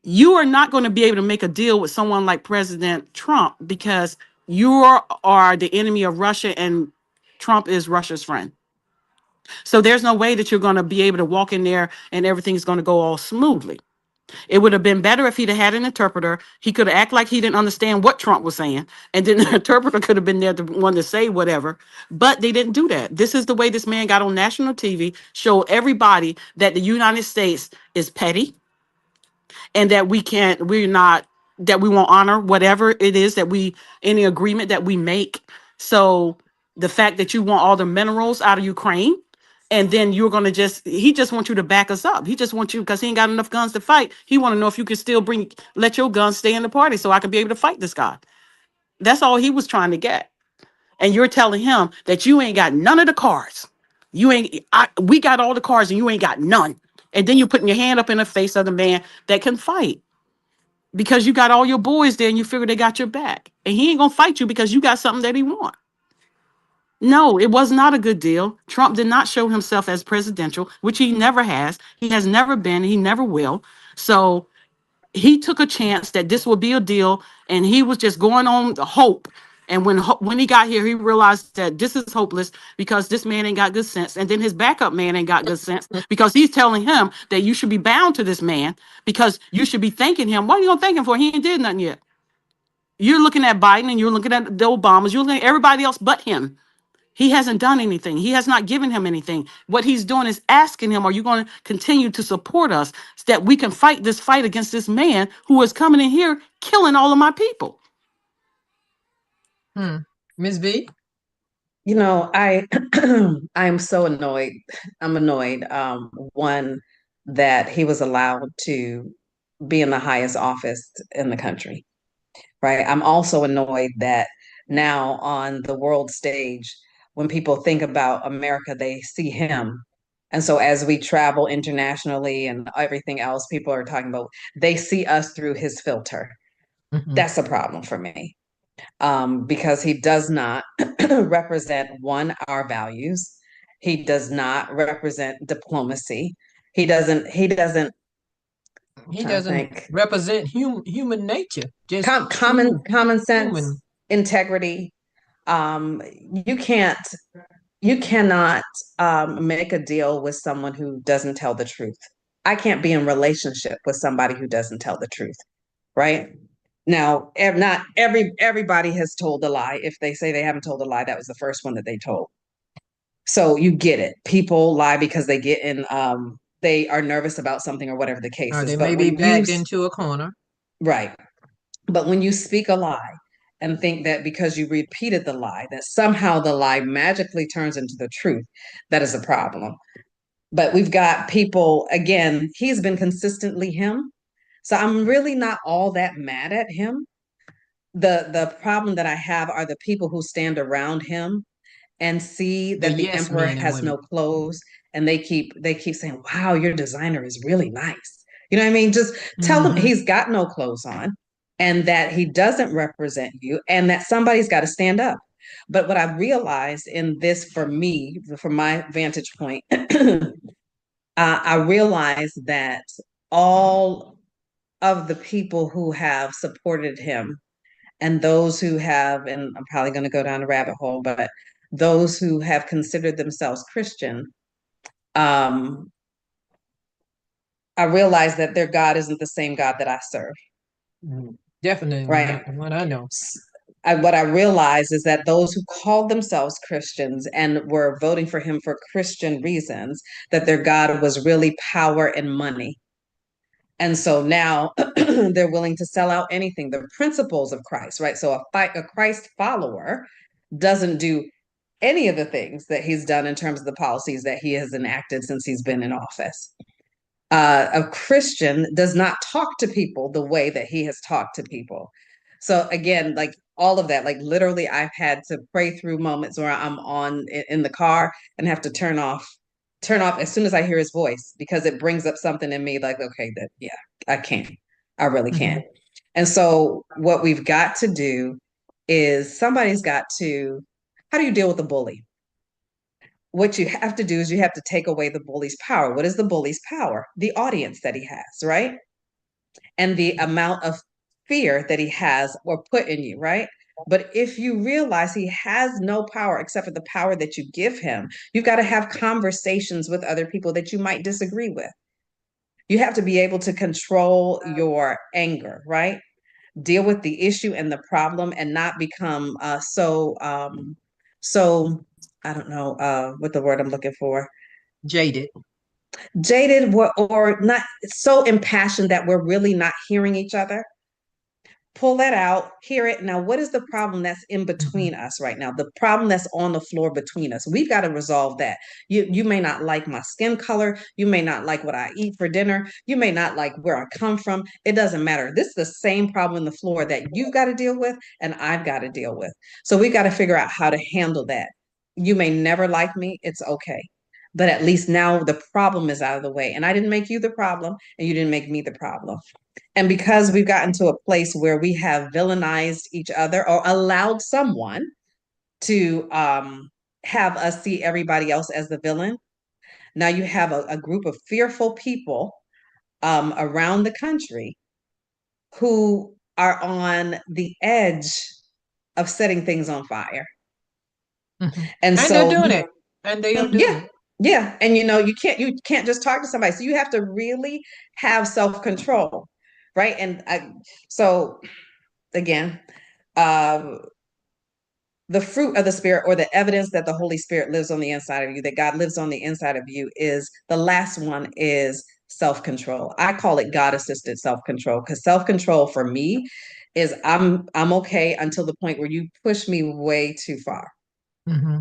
You are not going to be able to make a deal with someone like President Trump because you are the enemy of Russia and Trump is Russia's friend. So there's no way that you're going to be able to walk in there and everything's going to go all smoothly. It would have been better if he'd have had an interpreter. He could have acted like he didn't understand what Trump was saying, and then the interpreter could have been there, the one to say whatever. But they didn't do that. This is the way this man got on national TV, showed everybody that the United States is petty, and that we're not, that we won't honor whatever it is that any agreement that we make. So the fact that you want all the minerals out of Ukraine, and then you're going to he just wants you to back us up. He just wants you, because he ain't got enough guns to fight. He want to know if you can still let your guns stay in the party so I can be able to fight this guy. That's all he was trying to get. And you're telling him that you ain't got none of the cards. We got all the cards and you ain't got none. And then you're putting your hand up in the face of the man that can fight, because you got all your boys there and you figure they got your back. And he ain't going to fight you because you got something that he want. No, it was not a good deal. Trump did not show himself as presidential, which he never has. He has never been. He never will. So he took a chance that this would be a deal, and he was just going on the hope. And when he got here, he realized that this is hopeless because this man ain't got good sense. And then his backup man ain't got good sense because he's telling him that you should be bound to this man because you should be thanking him. What are you going to thank him for? He ain't did nothing yet. You're looking at Biden and you're looking at the Obamas. You're looking at everybody else but him. He hasn't done anything. He has not given him anything. What he's doing is asking him, are you going to continue to support us so that we can fight this fight against this man who is coming in here killing all of my people? Ms. V? I'm so annoyed. I'm annoyed. One, that he was allowed to be in the highest office in the country, right? I'm also annoyed that now on the world stage, when people think about America, they see him. And so as we travel internationally and everything else, people are talking about, they see us through his filter. Mhm. That's a problem for me. Because he does not represent our values. He does not represent diplomacy. He doesn't He doesn't represent human nature, just common sense, human. integrity. You cannot make a deal with someone who doesn't tell the truth. I can't be in relationship with somebody who doesn't tell the truth, right? Now, not everybody has told a lie. If they say they haven't told a lie, that was the first one that they told. So you get it. People lie because they get in, they are nervous about something or whatever the case Or is. they But may be backed into a corner. right. But when you speak a lie and think that because you repeated the lie, that somehow the lie magically turns into the truth, that is a problem. But we've got people, again, he's been consistently him. So I'm really not all that mad at him. The problem that I have are the people who stand around him and see that the yes emperor men and has women. no clothes, and they keep saying, wow, your designer is really nice. You know what I mean? Just tell them he's got no clothes on and that he doesn't represent you and that somebody's got to stand up. But what I realized in this, for me, from my vantage point, I realized that all of the people who have supported him and those who have, and I'm probably going to go down a rabbit hole, but those who have considered themselves Christian, I realize that their God isn't the same God that I serve. Definitely Right. not the one I know. what I realized is that those who called themselves Christians and were voting for him for Christian reasons, that their God was really power and money. And so now they're willing to sell out anything, the principles of Christ, right? So a Christ follower doesn't do any of the things that he's done in terms of the policies that he has enacted since he's been in office. A Christian does not talk to people the way that he has talked to people. So again, like all of that, like literally, I've had to pray through moments where I'm in the car and have to turn off as soon as I hear his voice, because it brings up something in me like, okay, that yeah, I can't, I really can't. And so what we've got to do is somebody's got to, how do you deal with a bully? What you have to do is you have to take away the bully's power. What is the bully's power? The audience that he has, right? And the amount of fear that he has or put in you, right? But if you realize he has no power except for the power that you give him, you've got to have conversations with other people that you might disagree with. You have to be able to control your anger, right? Deal with the issue and the problem and not become so I don't know what the word I'm looking for. Jaded. Jaded or not so impassioned that we're really not hearing each other. Pull that out, hear it. Now, what is the problem that's in between us right now? The problem that's on the floor between us. We've got to resolve that. You may not like my skin color. You may not like what I eat for dinner. You may not like where I come from. It doesn't matter. This is the same problem on the floor that you've got to deal with and I've got to deal with. So we've got to figure out how to handle that. You may never like me. It's okay. But at least now the problem is out of the way. And I didn't make you the problem, and you didn't make me the problem. And because we've gotten to a place where we have villainized each other or allowed someone to have us see everybody else as the villain, now you have a group of fearful people around the country who are on the edge of setting things on fire. And they're so doing it. And they are doing yeah, it. yeah. And you can't just talk to somebody. So you have to really have self-control, right? So again, the fruit of the spirit, or the evidence that the Holy Spirit lives on the inside of you, that God lives on the inside of you, is the last one is self-control. I call it God-assisted self-control, because self-control for me is I'm okay until the point where you push me way too far.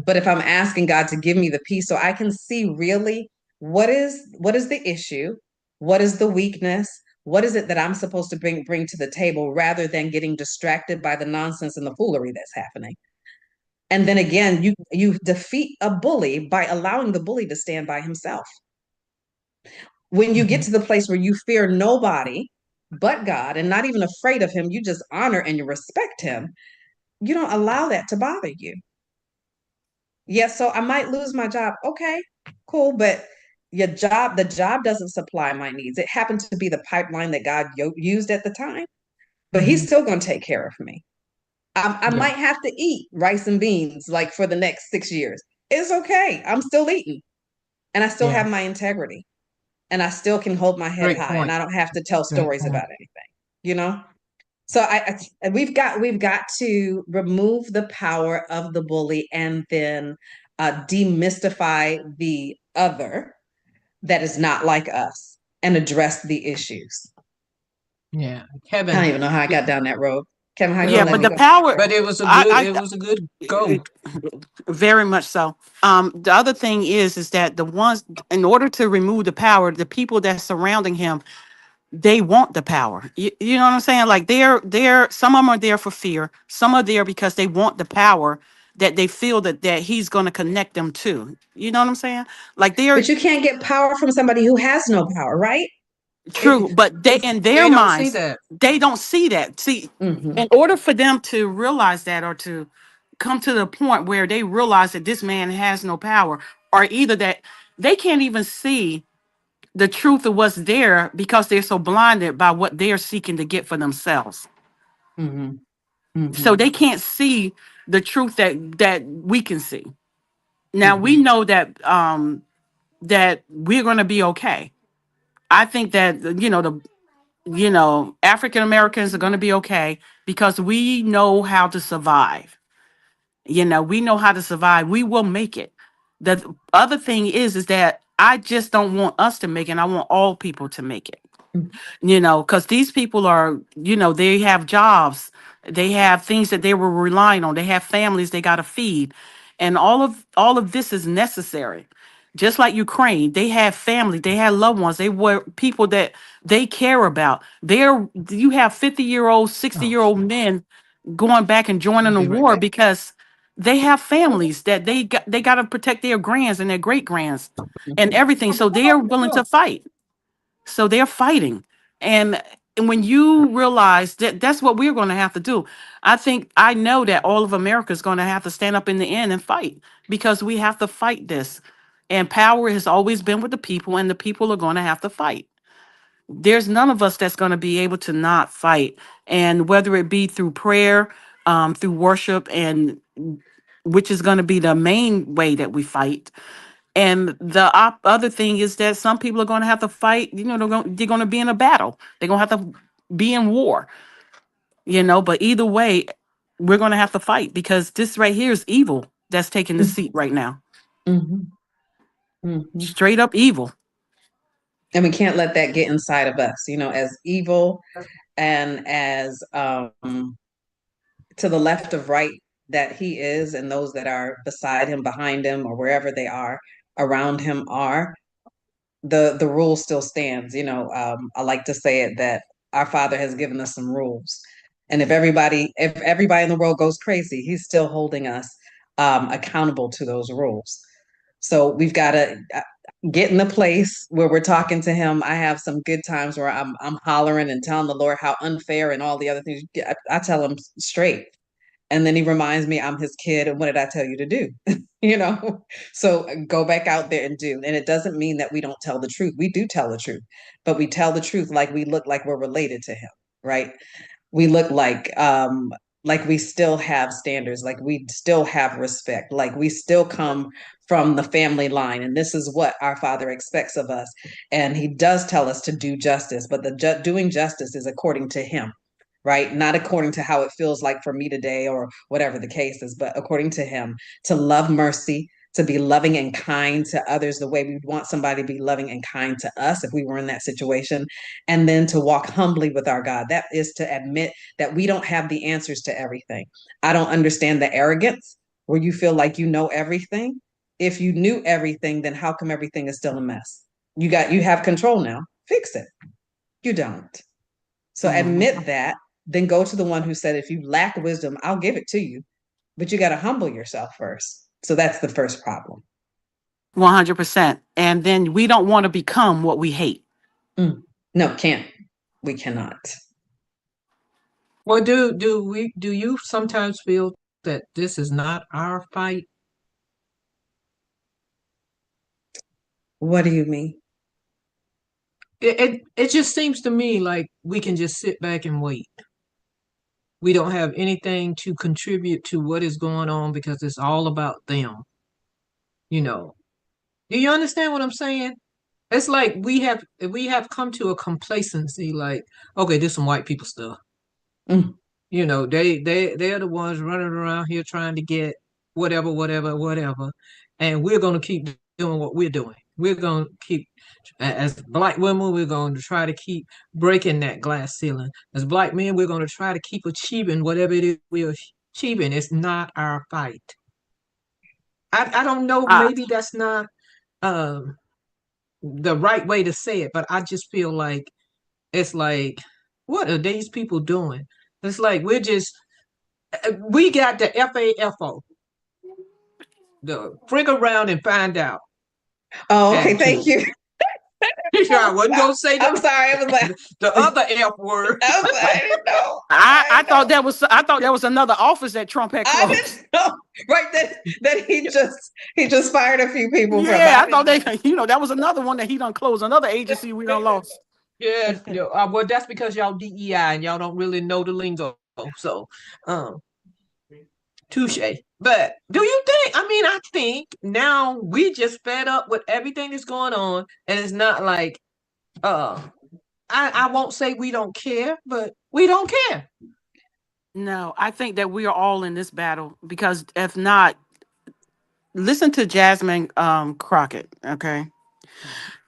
But if I'm asking God to give me the peace so I can see really what is the issue, what is the weakness, what is it that I'm supposed to bring to the table, rather than getting distracted by the nonsense and the foolery that's happening. And then again, you defeat a bully by allowing the bully to stand by himself. When you get to the place where you fear nobody but God and not even afraid of him, you just honor and you respect him, you don't allow that to bother you. Yeah, so I might lose my job. Okay, cool, but the job doesn't supply my needs. It happened to be the pipeline that God used at the time, but he's still going to take care of me. I might have to eat rice and beans like for the next 6 years. It's okay. I'm still eating, and I still have my integrity, and I still can hold my head high, and I don't have to tell stories about anything, you know? So we've got to remove the power of the bully, and then demystify the other that is not like us, and address the issues. Yeah, I Kevin. don't even know how I got down that road. Kevin, how you Yeah, gonna let but me the go? power, But it was a good go. very much so. The other thing is that the ones, in order to remove the power, the people that's surrounding him, they want the power. You know what I'm saying? Like they're some of them are there for fear. Some are there because they want the power that they feel that he's going to connect them to. You know what I'm saying? Like they're But you can't get power from somebody who has no power, right? true, but they in their They don't see minds, that. they don't see that. See, Mhm. in order for them to realize that, or to come to the point where they realize that this man has no power, or either that they can't even see the truth of what's there because they're so blinded by what they're seeking to get for themselves. Mhm. So Mhm. they can't see the truth that we can see. Now we Mhm. know that we're going to be okay. I think that African Americans are going to be okay. because we know how to survive. We know how to survive. We will make it. The other thing is that I just don't want us to make it. I want all people to make it. Because these people are, they have jobs, they have things that they were relying on, they have families they got to feed, and all of this is necessary. Just like Ukraine, they have family, they have loved ones, they were people that they care about. You have 50-year-old, 60-year-old men going back and joining the Be right war back. because they have families that they got to protect their grands and their great grands and everything. So they are willing to fight. So they're fighting. And when you realize that that's what we're going to have to do, I know that all of America is going to have to stand up in the end and fight because we have to fight this. And power has always been with the people, and the people are going to have to fight. There's none of us that's going to be able to not fight. And whether it be through prayer, through worship, and which is going to be the main way that we fight, and the other thing is that some people are going to have to fight. They're going to be in a battle. They're going to have to be in war. But either way, we're going to have to fight because this right here is evil that's taking the seat right now. Mhm. Mhm. Straight up evil. And we can't let that get inside of us, as evil and as to the left of right that he is, and those that are beside him, behind him, or wherever they are around him are. The rule still stands. I like to say it that our Father has given us some rules, and if everybody in the world goes crazy, he's still holding us accountable to those rules. So we've got to get in the place where we're talking to him. I have some good times where I'm hollering and telling the Lord how unfair and all the other things. I tell him straight, and then he reminds me I'm his kid, and what did I tell you to do? you know so go back out there and do. And it doesn't mean that we don't tell the truth. We do tell the truth, but we tell the truth like we look like we're related to him, right? We look like we still have standards, like we still have respect, like we still come from the family line, and this is what our Father expects of us. And he does tell us to do justice, but the doing justice is according to him, right? Not according to how it feels like for me today or whatever the case is, but according to him, to love mercy, to be loving and kind to others the way we want somebody to be loving and kind to us if we were in that situation, and then to walk humbly with our God. That is to admit that we don't have the answers to everything. I don't understand the arrogance where you feel like you know everything. If you knew everything, then how come everything is still a mess? You have control now. Fix it. You don't. So admit that, then go to the one who said, if you lack wisdom, I'll give it to you, but you got to humble yourself first. So that's the first problem. 100%. And then we don't want to become what we hate. No, can't. We cannot. Well, do you sometimes feel that this is not our fight? What do you mean? It just seems to me like we can just sit back and wait. We don't have anything to contribute to what is going on because it's all about them. Do you understand what I'm saying? It's like we have come to a complacency, like, okay, this some white people stuff. Mm. They're the ones running around here trying to get whatever, whatever, whatever, and we're gonna keep doing what we're doing. We're gonna keep, as black women, we're going to try to keep breaking that glass ceiling. As black men, we're going to try to keep achieving whatever it is we're achieving. It's not our fight. I don't know, maybe that's not the right way to say it, but I just feel like it's like, what are these people doing? It's like we got the FAFO, the frig around and find out. Oh, okay, thank you. I wasn't gonna say that. I'm sorry, I was like the other F word. I was like, I didn't know. I thought that was another office that Trump had closed. I didn't know. Right, that he just fired a few people. Yeah, I thought that was another one that he done closed, another agency we done lost. Yeah, well, that's because y'all DEI and y'all don't really know the lingo. So, touche. But do you think? I think now we just fed up with everything that's going on, and it's not like, I won't say we don't care, but we don't care. No, I think that we are all in this battle because if not, listen to Jasmine Crockett, okay?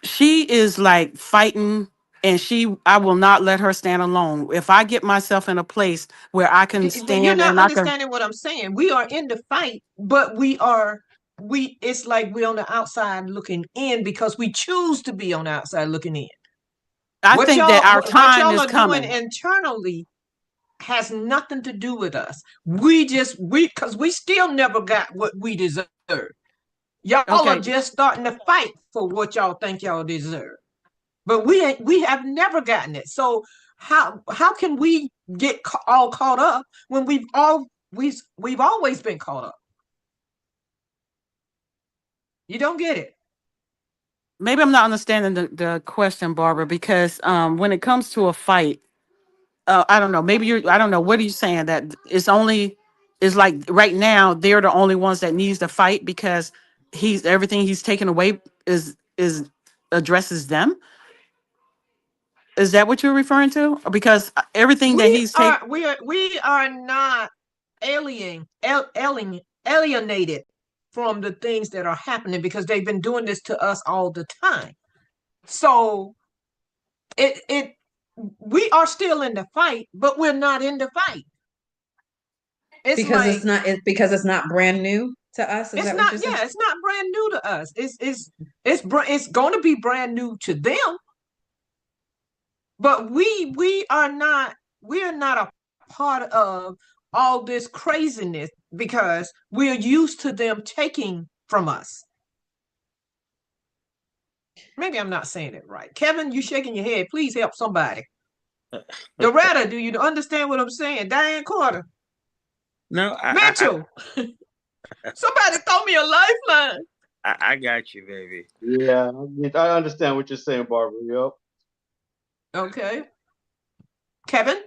She is like fighting and I will not let her stand alone. If I get myself in a place where I can You're stand not and I can, understanding what I'm saying. We are in the fight, but it's like we're on the outside looking in because we choose to be on the outside looking in. I think that our What time y'all is are doing coming. internally has nothing to do with us. Because we still never got what we deserve. Y'all are Okay, just starting to fight for what y'all think y'all deserve. But we have never gotten it. So how can we get all caught up when we've always been caught up? You don't get it. maybe I'm not understanding the question, Barbara, because when it comes to a fight, I don't know. Maybe I don't know. What are you saying? That it's like right now they're the only ones that needs to fight because everything he's taken away is addresses them. Is that what you're referring to? Because everything that he's taken. We are not alienated from the things that are happening because they've been doing this to us all the time. So it we are still in the fight, but we're not in the fight. It's Because like because it's not brand new to us. Is it's that what not, you're saying? yeah, it's not brand new to us. It's going to be brand new to them, but we are not a part of all this craziness because we're used to them taking from us. Maybe I'm not saying it right. Kevin, you shaking your head. Please help somebody. Doretta, do you understand what I'm saying? Diane Carter. No, Mitchell. Somebody throw me a lifeline. I got you, baby. Yeah, I understand what you're saying, Barbara. Yep. Okay. Kevin?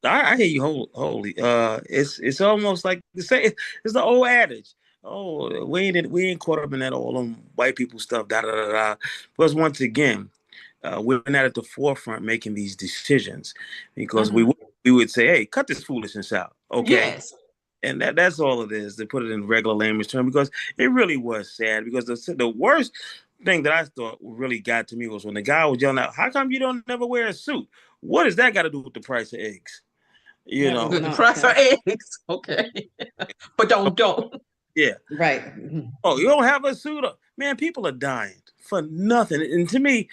I hear you wholly. It's almost like the same. It's the old adage. Oh, we ain't caught up in that all them white people stuff. Da da da da. Because once again, we're not at the forefront making these decisions because Mhm. we would say, hey, cut this foolishness out, okay? Yes. And that's all it is, to put it in regular layman's term, because it really was sad. Because the worst thing that I thought really got to me was when the guy was yelling out, "How come you don't never wear a suit? What does that got to do with the price of eggs?" You That was know? The not price of okay. eggs. Okay. But don't. Yeah. Right. Mhm. Oh, you don't have a suit up, man. People are dying for nothing. And to me,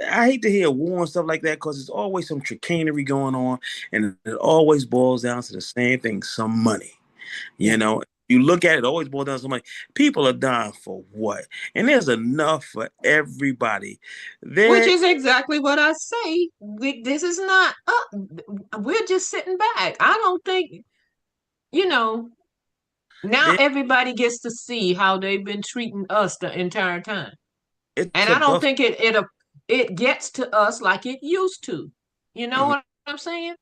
I hate to hear war and stuff like that because there's always some chicanery going on, and it always boils down to the same thing: some money. You Yeah. know, you look at it, always boils down to money. People are dying for what? And there's enough for everybody. Which There, is exactly what I say. This is not we're just sitting back. I don't think, you know, now there everybody gets to see how they've been treating us the entire time. it's And a I don't buff. think it gets to us like it used to. You know Mhm. what I'm saying?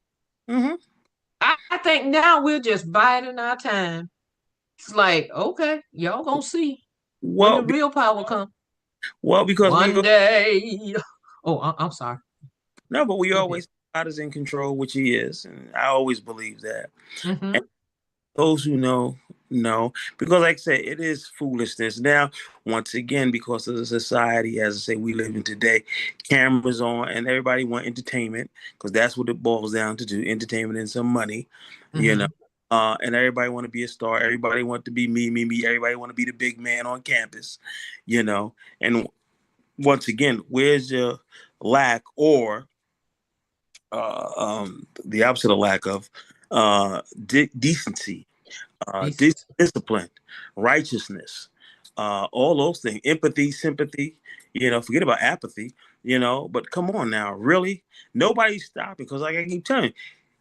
Mhm. I think now we're just biding our time. It's like, okay, y'all gonna see when Well, the real power comes. because One day. Oh, I'm sorry. no, but we Go ahead. always God is in control, which He is, and I always believe that. Mm-hmm. Those who know, because like I said, it is foolishness. Now, once again, because of the society, as I say, we live in today, cameras on, and everybody want entertainment, because that's what it boils down to do, entertainment and some money, you know. Mm-hmm. And everybody want to be a star. Everybody want to be me. Everybody want to be the big man on campus, you know. And once again, where's your lack or the opposite of lack of decency, Decent. discipline, righteousness, all those things, empathy, sympathy, forget about apathy, but come on now, really? Nobody's stopping because, like I keep telling you,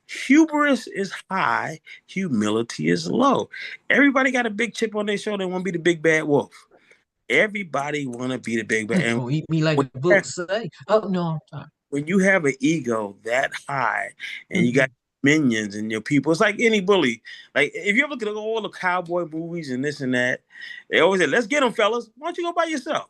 hubris is high, humility is low. Everybody got a big chip on their shoulder and want to be the big bad wolf. Everybody want to be the big bad. And Gonna eat me like when the book say. Oh no, I'm when you have an ego that high and you sorry. got minions and your people, it's like any bully. Like if you ever look at all the cowboy movies and this and that, they always say, "Let's get them, fellas. Why don't you go by yourself?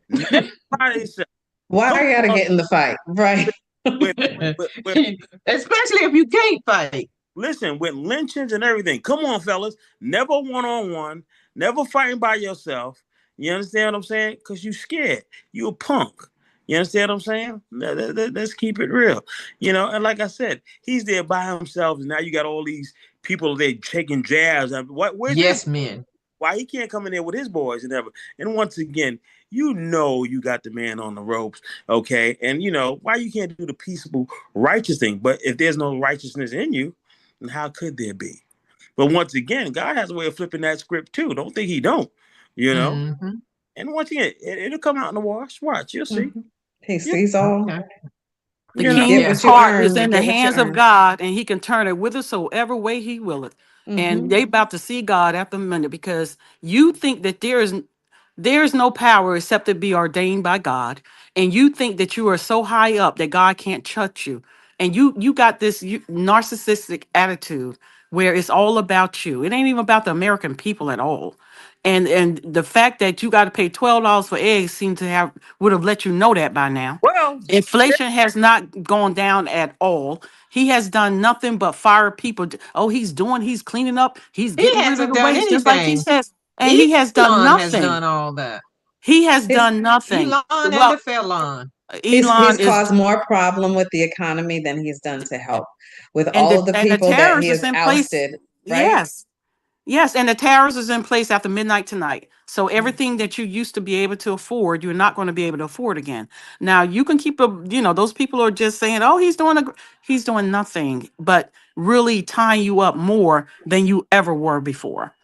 Never by yourself. Why Come I gotta on, get in the fight? Right. with, Mhm. with Especially if you can't fight. Listen, with lynchings and everything. Come on, fellas. Never one-on-one. Never fighting by yourself. You understand what I'm saying? Because you scared. You a punk. You understand what I'm saying? Let's keep it real. And like I said, he's there by himself, and now you got all these people there taking jabs. Where's Yes, men. why he can't come in there with his boys and ever? And once again, you got the man on the ropes, okay? And why you can't do the peaceable, righteous thing? But if there's no righteousness in you, then how could there be? But once again, God has a way of flipping that script too. Don't think he don't, Mm-hmm. And once again, it'll come out in the wash. Watch, you'll see. Mm-hmm. He sees all. Okay. The You king's get what you heart earn. is You in the get what you hands of earn. God, and he can turn it whithersoever way he willeth. And Mm-hmm. they about to see God after a minute, because you think that there is no power except to be ordained by God. And you think that you are so high up that God can't touch you. And you got this narcissistic attitude where it's all about you. It ain't even about the American people at all. And the fact that you got to pay $12 for eggs seems to would have let you know that by now. Well, Inflation has not gone down at all. He has done nothing but fire people. Oh, he's cleaning up. He's He getting rid of hasn't the done waste, just like he anything. says. And he has done Elon has nothing. done all that. He has His done nothing. Elon and the Well, Felon. he's Elon is, caused more problem with the economy than he's done to help with and all of the the people that he tariffs is has in place. ousted, right? Yes. Yes, and the tariffs is in place after midnight tonight. So everything that you used to be able to afford, you're not going to be able to afford again. Now you can keep those people are just saying, "Oh, he's doing nothing," but really tying you up more than you ever were before.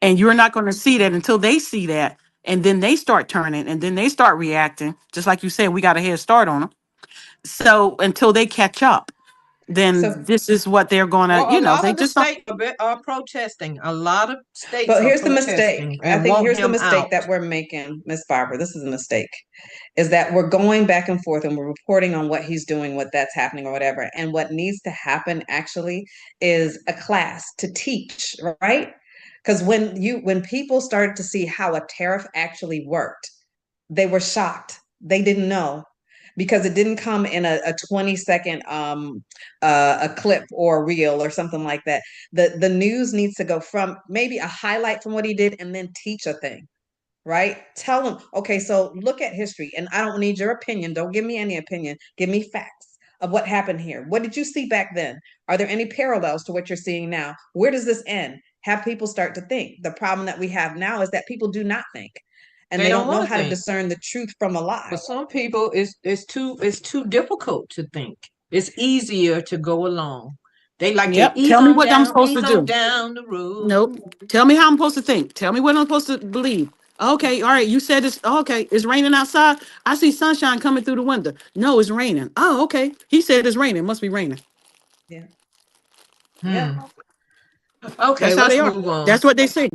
And you're not going to see that until they see that, and then they start turning, and then they start reacting. Just like you said, we got a head start on them. So until they catch up, So, then this is what they're going to, Well, a lot they of the just don't. states are protesting. A lot of states but are here's the mistake. protesting I and think want here's the him mistake out. that we're making, Miss Barbara. This is a mistake. Is that we're going back and forth and we're reporting on what he's doing, what that's happening, or whatever. And what needs to happen actually is a class to teach, right? Because when people started to see how a tariff actually worked, they were shocked. They didn't know because it didn't come in a 20-second a clip or a reel or something like that. The news needs to go from maybe a highlight from what he did and then teach a thing, right? Tell them, okay, so look at history, and I don't need your opinion. Don't give me any opinion. Give me facts of what happened here. What did you see back then? Are there any parallels to what you're seeing now? Where does this end? Have people start to think. The problem that we have now is that people do not think, and They they don't don't know want to how to think. discern the truth from a lie. For some people, it's too difficult to think. It's easier to go along. They like to Yep. Tell me what I'm supposed to ease on do. down the road. Nope. Tell me how I'm supposed to think. Tell me what I'm supposed to believe. Okay, all right. You said it's okay. It's raining outside. I see sunshine coming through the window. No, it's raining. Oh, okay. He said it's raining. It must be raining. Yeah. Yeah. Hmm. Okay, That's how let's they are. move on That's what they say.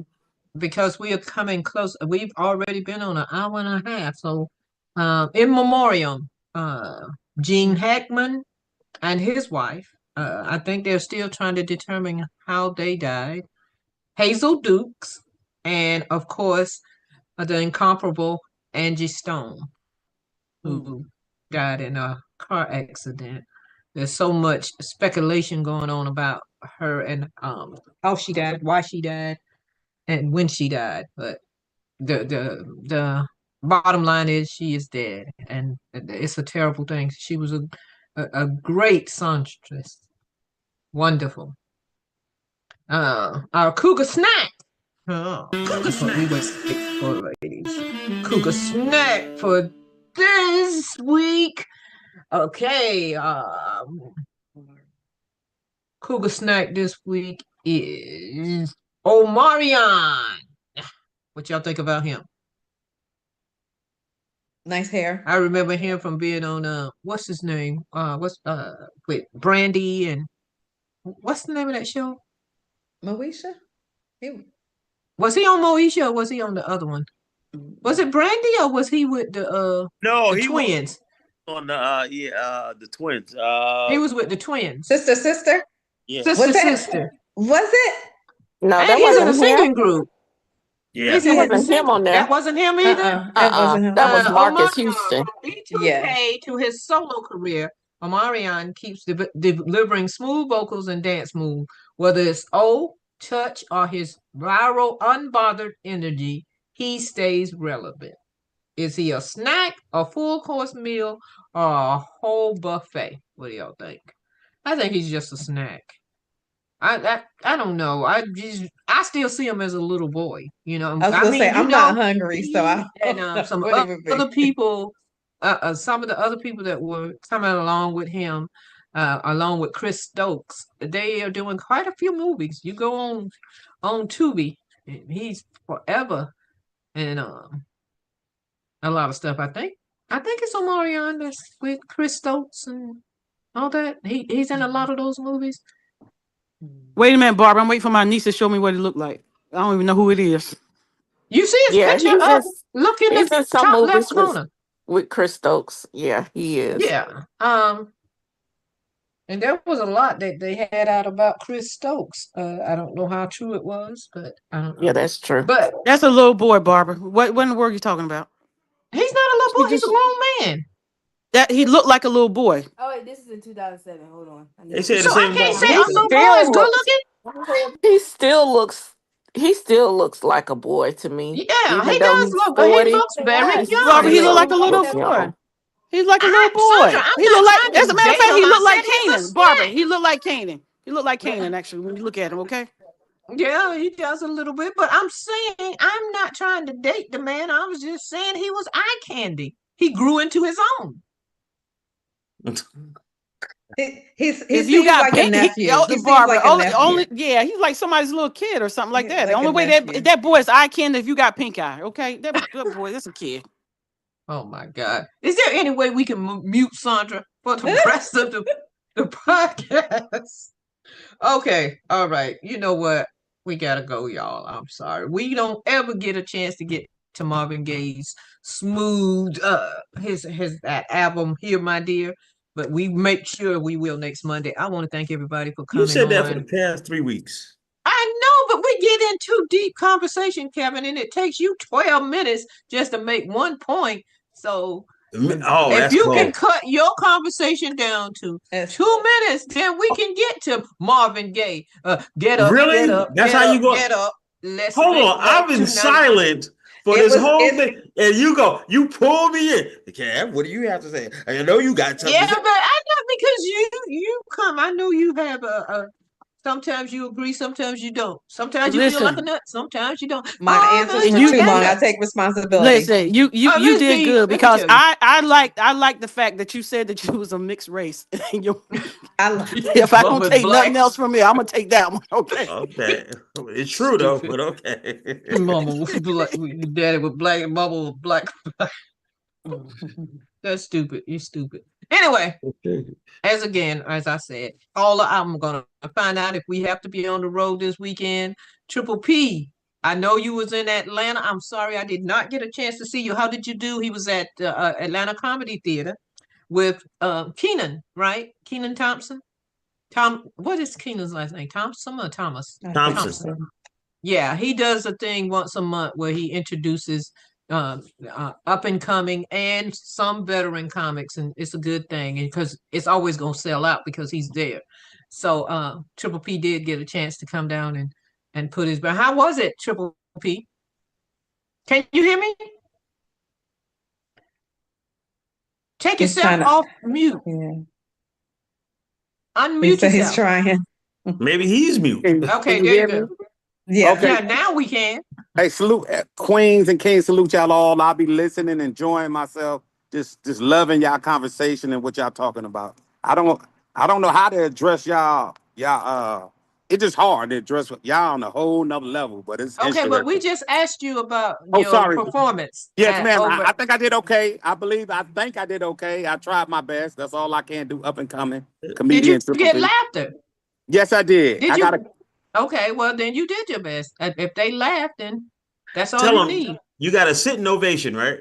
because we are coming close. We've already been on an hour and a half. So, in memoriam, Gene Hackman and his wife. I think they're still trying to determine how they died. Hazel Dukes, and of course, the incomparable Angie Stone, who died in a car accident. There's so much speculation going on about her and how she died, why she died, and when she died. But the bottom line is she is dead, and it's a terrible thing. She was a great songstress, wonderful. Our Cougar Snack. Oh, Cougar Snack. We went for ladies. Cougar Snack for this week. Okay. Cougar Snack this week is Omarion. What y'all think about him? Nice hair. I remember him from being on what's his name? What's with Brandy and what's the name of that show? Moesha? Was he on Moesha or was he on the other one? Was it Brandy or was he with No, the he twins? was on the twins. He was with the twins. Sister? Yeah. Sister. Was it? No, And that he's in a wasn't singing him. group. Yeah. He's That in the wasn't him on singing. That there. wasn't him either. That wasn't him. That was Marcus Omarion Houston. from B2K Yeah. to his solo career. Omarion keeps delivering smooth vocals and dance moves, whether it's touch, or his viral, unbothered energy. He stays relevant. Is he a snack, a full course meal, or a whole buffet? What do y'all think? I think he's just a snack. I don't know. I still see him as a little boy. You know, I was I gonna say mean, you I'm not know, hungry, so I and don't know some what he would be. other people, some of the other people that were coming along with him, along with Chris Stokes, they are doing quite a few movies. You go on Tubi, and he's forever, and a lot of stuff. I think it's Omarion that's with Chris Stokes and all that. He's in a lot of those movies. Wait a minute, Barbara. I'm waiting for my niece to show me what it looked like. I don't even know who it is. You see his Yeah, picture up? Look in he's the in some top left movies corner. with Chris Stokes. Yeah, he is. Yeah. And there was a lot that they had out about Chris Stokes. I don't know how true it was, but I don't know. Yeah, that's true. But That's a little boy, Barbara. What in the world are you talking about? he's not a little boy. He's a grown man. That he looked like a little boy. Oh wait, this is in 2007. Hold on. They said the So I same can't about say a Mason. little boy is good looking. He still looks like a boy to me. Yeah, Even he though does he's look, but he 40, looks very he young. Barbara, he still looked like a little looks boy. young. He's like a little boy. Sandra, I'm He not looked like, trying to as a matter of date fact, he him. looked I like said he's a Canaan. Barbara, snack. he looked like Canaan. He looked like Canaan, actually, when you look at him, okay? Yeah, he does a little bit, but I'm saying I'm not trying to date the man. I was just saying he was eye candy. He grew into his own. He If seems you got like a pink, nephew. He seems Barbara, like a nephew. yeah, he's like somebody's little kid or something like He's that. The like only a way nephew. that boy is eye candy if you got pink eye, okay? That boy, that's a kid. Oh my God. Is there any way we can mute Sandra for the rest of the podcast? Okay. All right. You know what? We gotta go, y'all. I'm sorry. We don't ever get a chance to get to Marvin Gaye's smooth his that album Here My Dear, but we make sure we will next Monday. I want to thank everybody for coming You said that for on. the past 3 weeks. I know, but we get into deep conversation, Kevin, and it takes you 12 minutes just to make one point. So if you can cut your conversation down to 2 minutes, then we can get to Marvin Gaye. Get up, really? get up, That's get how up, you go. get up. Let's Hold make on, love I've been tonight. silent for this whole thing, and you pull me in. Kev, what do you have to say? I know you got something. Yeah, but I know because you come. I know you have a. Sometimes you agree, sometimes you don't. Sometimes you feel like a nut, sometimes you don't. My answers Mr. were too long. Amanda. I take responsibility. Listen, you Miss did B, good let me because tell you. I like the fact that you said that you was a mixed race. If I don't Mama's take black. nothing else from you, I'm gonna take that one. Okay. Okay. It's true though, but okay. Mama was black, daddy was black, and mama was black. That's stupid. You're stupid. Anyway, as I said, I'm gonna find out if we have to be on the road this weekend. Triple P, I know you was in Atlanta. I'm sorry I did not get a chance to see you. How did you do? He was at Atlanta Comedy Theater with Keenan, right? Keenan Thompson. What is Keenan's last name? Thompson or Thomas? Thompson. Yeah, he does a thing once a month where he introduces up and coming and some veteran comics, and it's a good thing because it's always gonna sell out because he's there. So Triple P did get a chance to come down and put his. But how was it, Triple P? Can you hear me? Take yourself off mute. Yeah. Unmute yourself. He's trying. Maybe he's mute. Okay, there you go. Yeah. Okay. Yeah, now we can. Hey, salute Queens and Kings, salute y'all all. I'll be listening, enjoying myself, just loving y'all conversation and what y'all talking about. I don't know how to address y'all. It's just hard to address y'all on a whole nother level, but it's Okay, but we interesting. just asked you about your sorry. performance. Yes, ma'am. over- I think I did okay. I think I did okay. I tried my best. That's all I can do. Up and coming Did comedian. you Triple get P. laughter? Yes, I did. Did I you? got a Okay, well then you did your best. If they laughed, then that's all Tell you him need. you got a sitting ovation, right?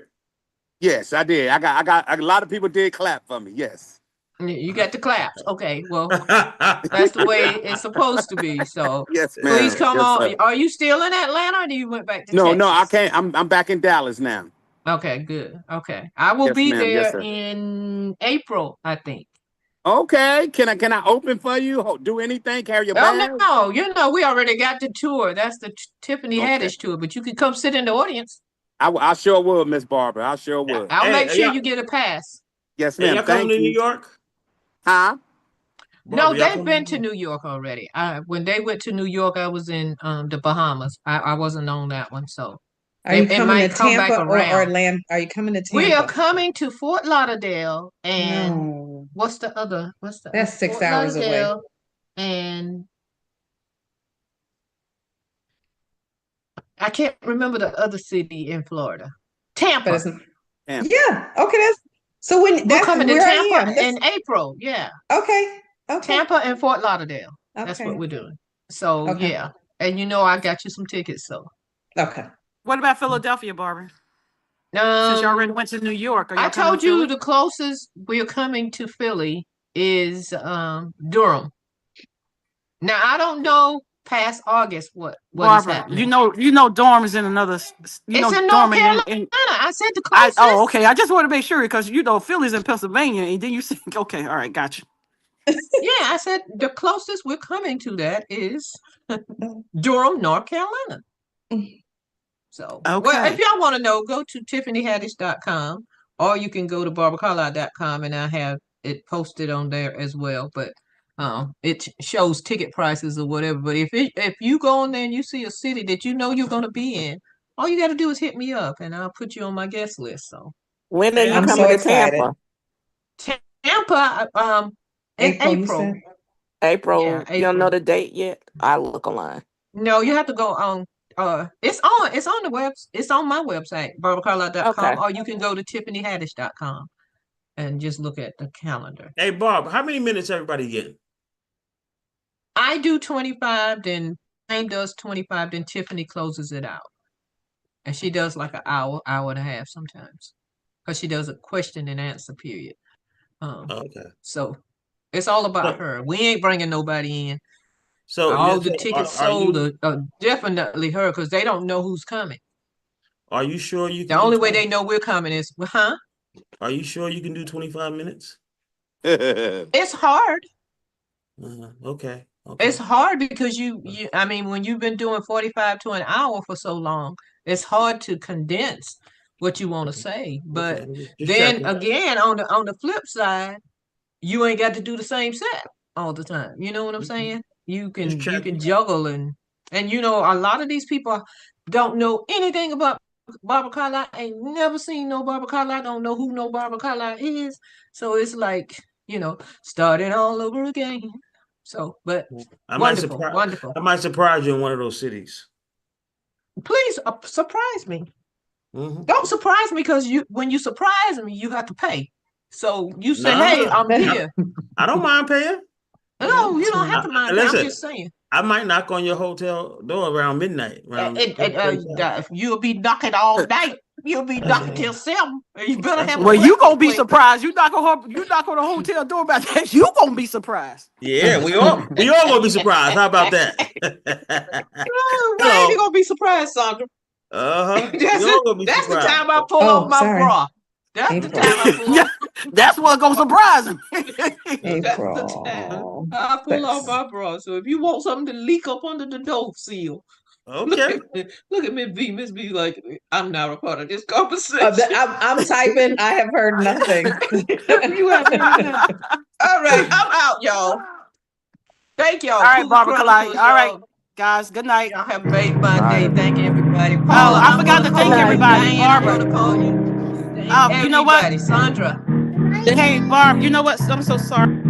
Yes, I did. I got a lot of people did clap for me. Yes. You got the claps. Okay, well that's the way it's supposed to be. So Yes, ma'am. please come Yes, on. sir. Are you still in Atlanta, or do you went back to No, Texas? I can't. I'm back in Dallas now. Okay, good. Okay, I will Yes, be ma'am. Yes, there sir. in April, I think. Okay. Can I open for you? Do anything? Carry your bag? Oh no, we already got the tour. That's the Tiffany Okay. Haddish tour, but you can come sit in the audience. I sure would, Miss Barbara. I sure would. I'll make sure y'all, you get a pass. Yes, hey, ma'am. y'all coming Thank to New you. York? Huh? No, Barbara, y'all they've coming been to to New York already. When they went to New York, I was in the Bahamas. I wasn't on that one, so Are you it coming to might come back Tampa or around. Orlando? Are you coming to We are Tampa? coming to Fort Lauderdale and No, what's the other? that's 6 Fort hours away. Lauderdale and I can't remember the other city in Florida. But Tampa. it's Tampa. yeah. Okay, that's so when We're that's coming to where I Tampa am. in April. Yeah. Okay. Okay. Tampa and Fort Lauderdale. That's what Okay. we're doing. So Okay. yeah. And I got you some tickets, so Okay. What about Philadelphia, Barbara? Since y'all already went to New York, are I y'all coming told to you Philly? the closest we're coming to Philly is Durham. Now I don't know past August what is Barbara, happening. you know Dorm is in another. It's in North Carolina. I said the closest. Okay. I just want to make sure because Philly's in Pennsylvania, and then you say, okay, all right, gotcha. Yeah, I said the closest we're coming to that is Durham, North Carolina. So, well, if y'all want to know, go to tiffanyhaddish.com or you can go to barbaracarlisle.com and I have it posted on there as well. But it shows ticket prices or whatever. But if you go on there and you see a city that you know you're going to be in, all you got to do is hit me up and I'll put you on my guest list. So, When are you I'm coming so to excited. Tampa, in April. April. Yeah, You don't know April. the date yet? I look online. No, you have to go on. It's on the web. It's on my website, barbaracarlisle.com, Okay. or you can go to tiffanyhaddish.com and just look at the calendar. Hey, Barb, how many minutes everybody getting? I do 25, then Jane does 25, then Tiffany closes it out. And she does like an hour and a half sometimes. Because she does a question and answer period. Okay. So it's all about her. We ain't bringing nobody in. So all the tickets sold are definitely her because they don't know who's coming. Are you sure you The can only way they know we're coming is, Are you sure you can do 25 minutes? It's hard. Okay. It's hard because I mean, when you've been doing 45 to an hour for so long, it's hard to condense what you want to say. But then again, on the flip side, you ain't got to do the same set all the time. You know what I'm saying? You can juggle and a lot of these people don't know anything about Barbara Carlisle, ain't never seen no Barbara Carlisle, don't know who no Barbara Carlisle is. So it's like, starting all over again. So, but wonderful. I might surprise you in one of those cities. Please surprise me. Don't surprise me because when you surprise me, you have to pay. So you say, hey, I'm here. I don't mind paying. No, you don't have to mind. Listen, I'm just saying. I might knock on your hotel door around midnight. You'll be knocking all night. You'll be knocking till 7. You better have. Well, you gonna be surprised. You knock on the hotel door about that. You gonna be surprised. Yeah, we all gonna be surprised. How about that? Why ain't you gonna be surprised, Sandra? That's the time I pull off my bra. That's the time I pull off. That's what gonna surprise me. That's the time I pull off my bra. So if you want something to leak up under the door seal, okay. Look at Miss B. Miss B, like, I'm not a part of this conversation. I'm typing. I have heard nothing. You have heard nothing. All right, I'm out, y'all. Thank y'all. All right, Barbara Carlisle. All right, guys. Good night. Y'all have made my day. Thank everybody. Paula, I forgot to thank everybody. Barbara, you know what? Sandra. Hey, Barb. You know what? I'm so sorry.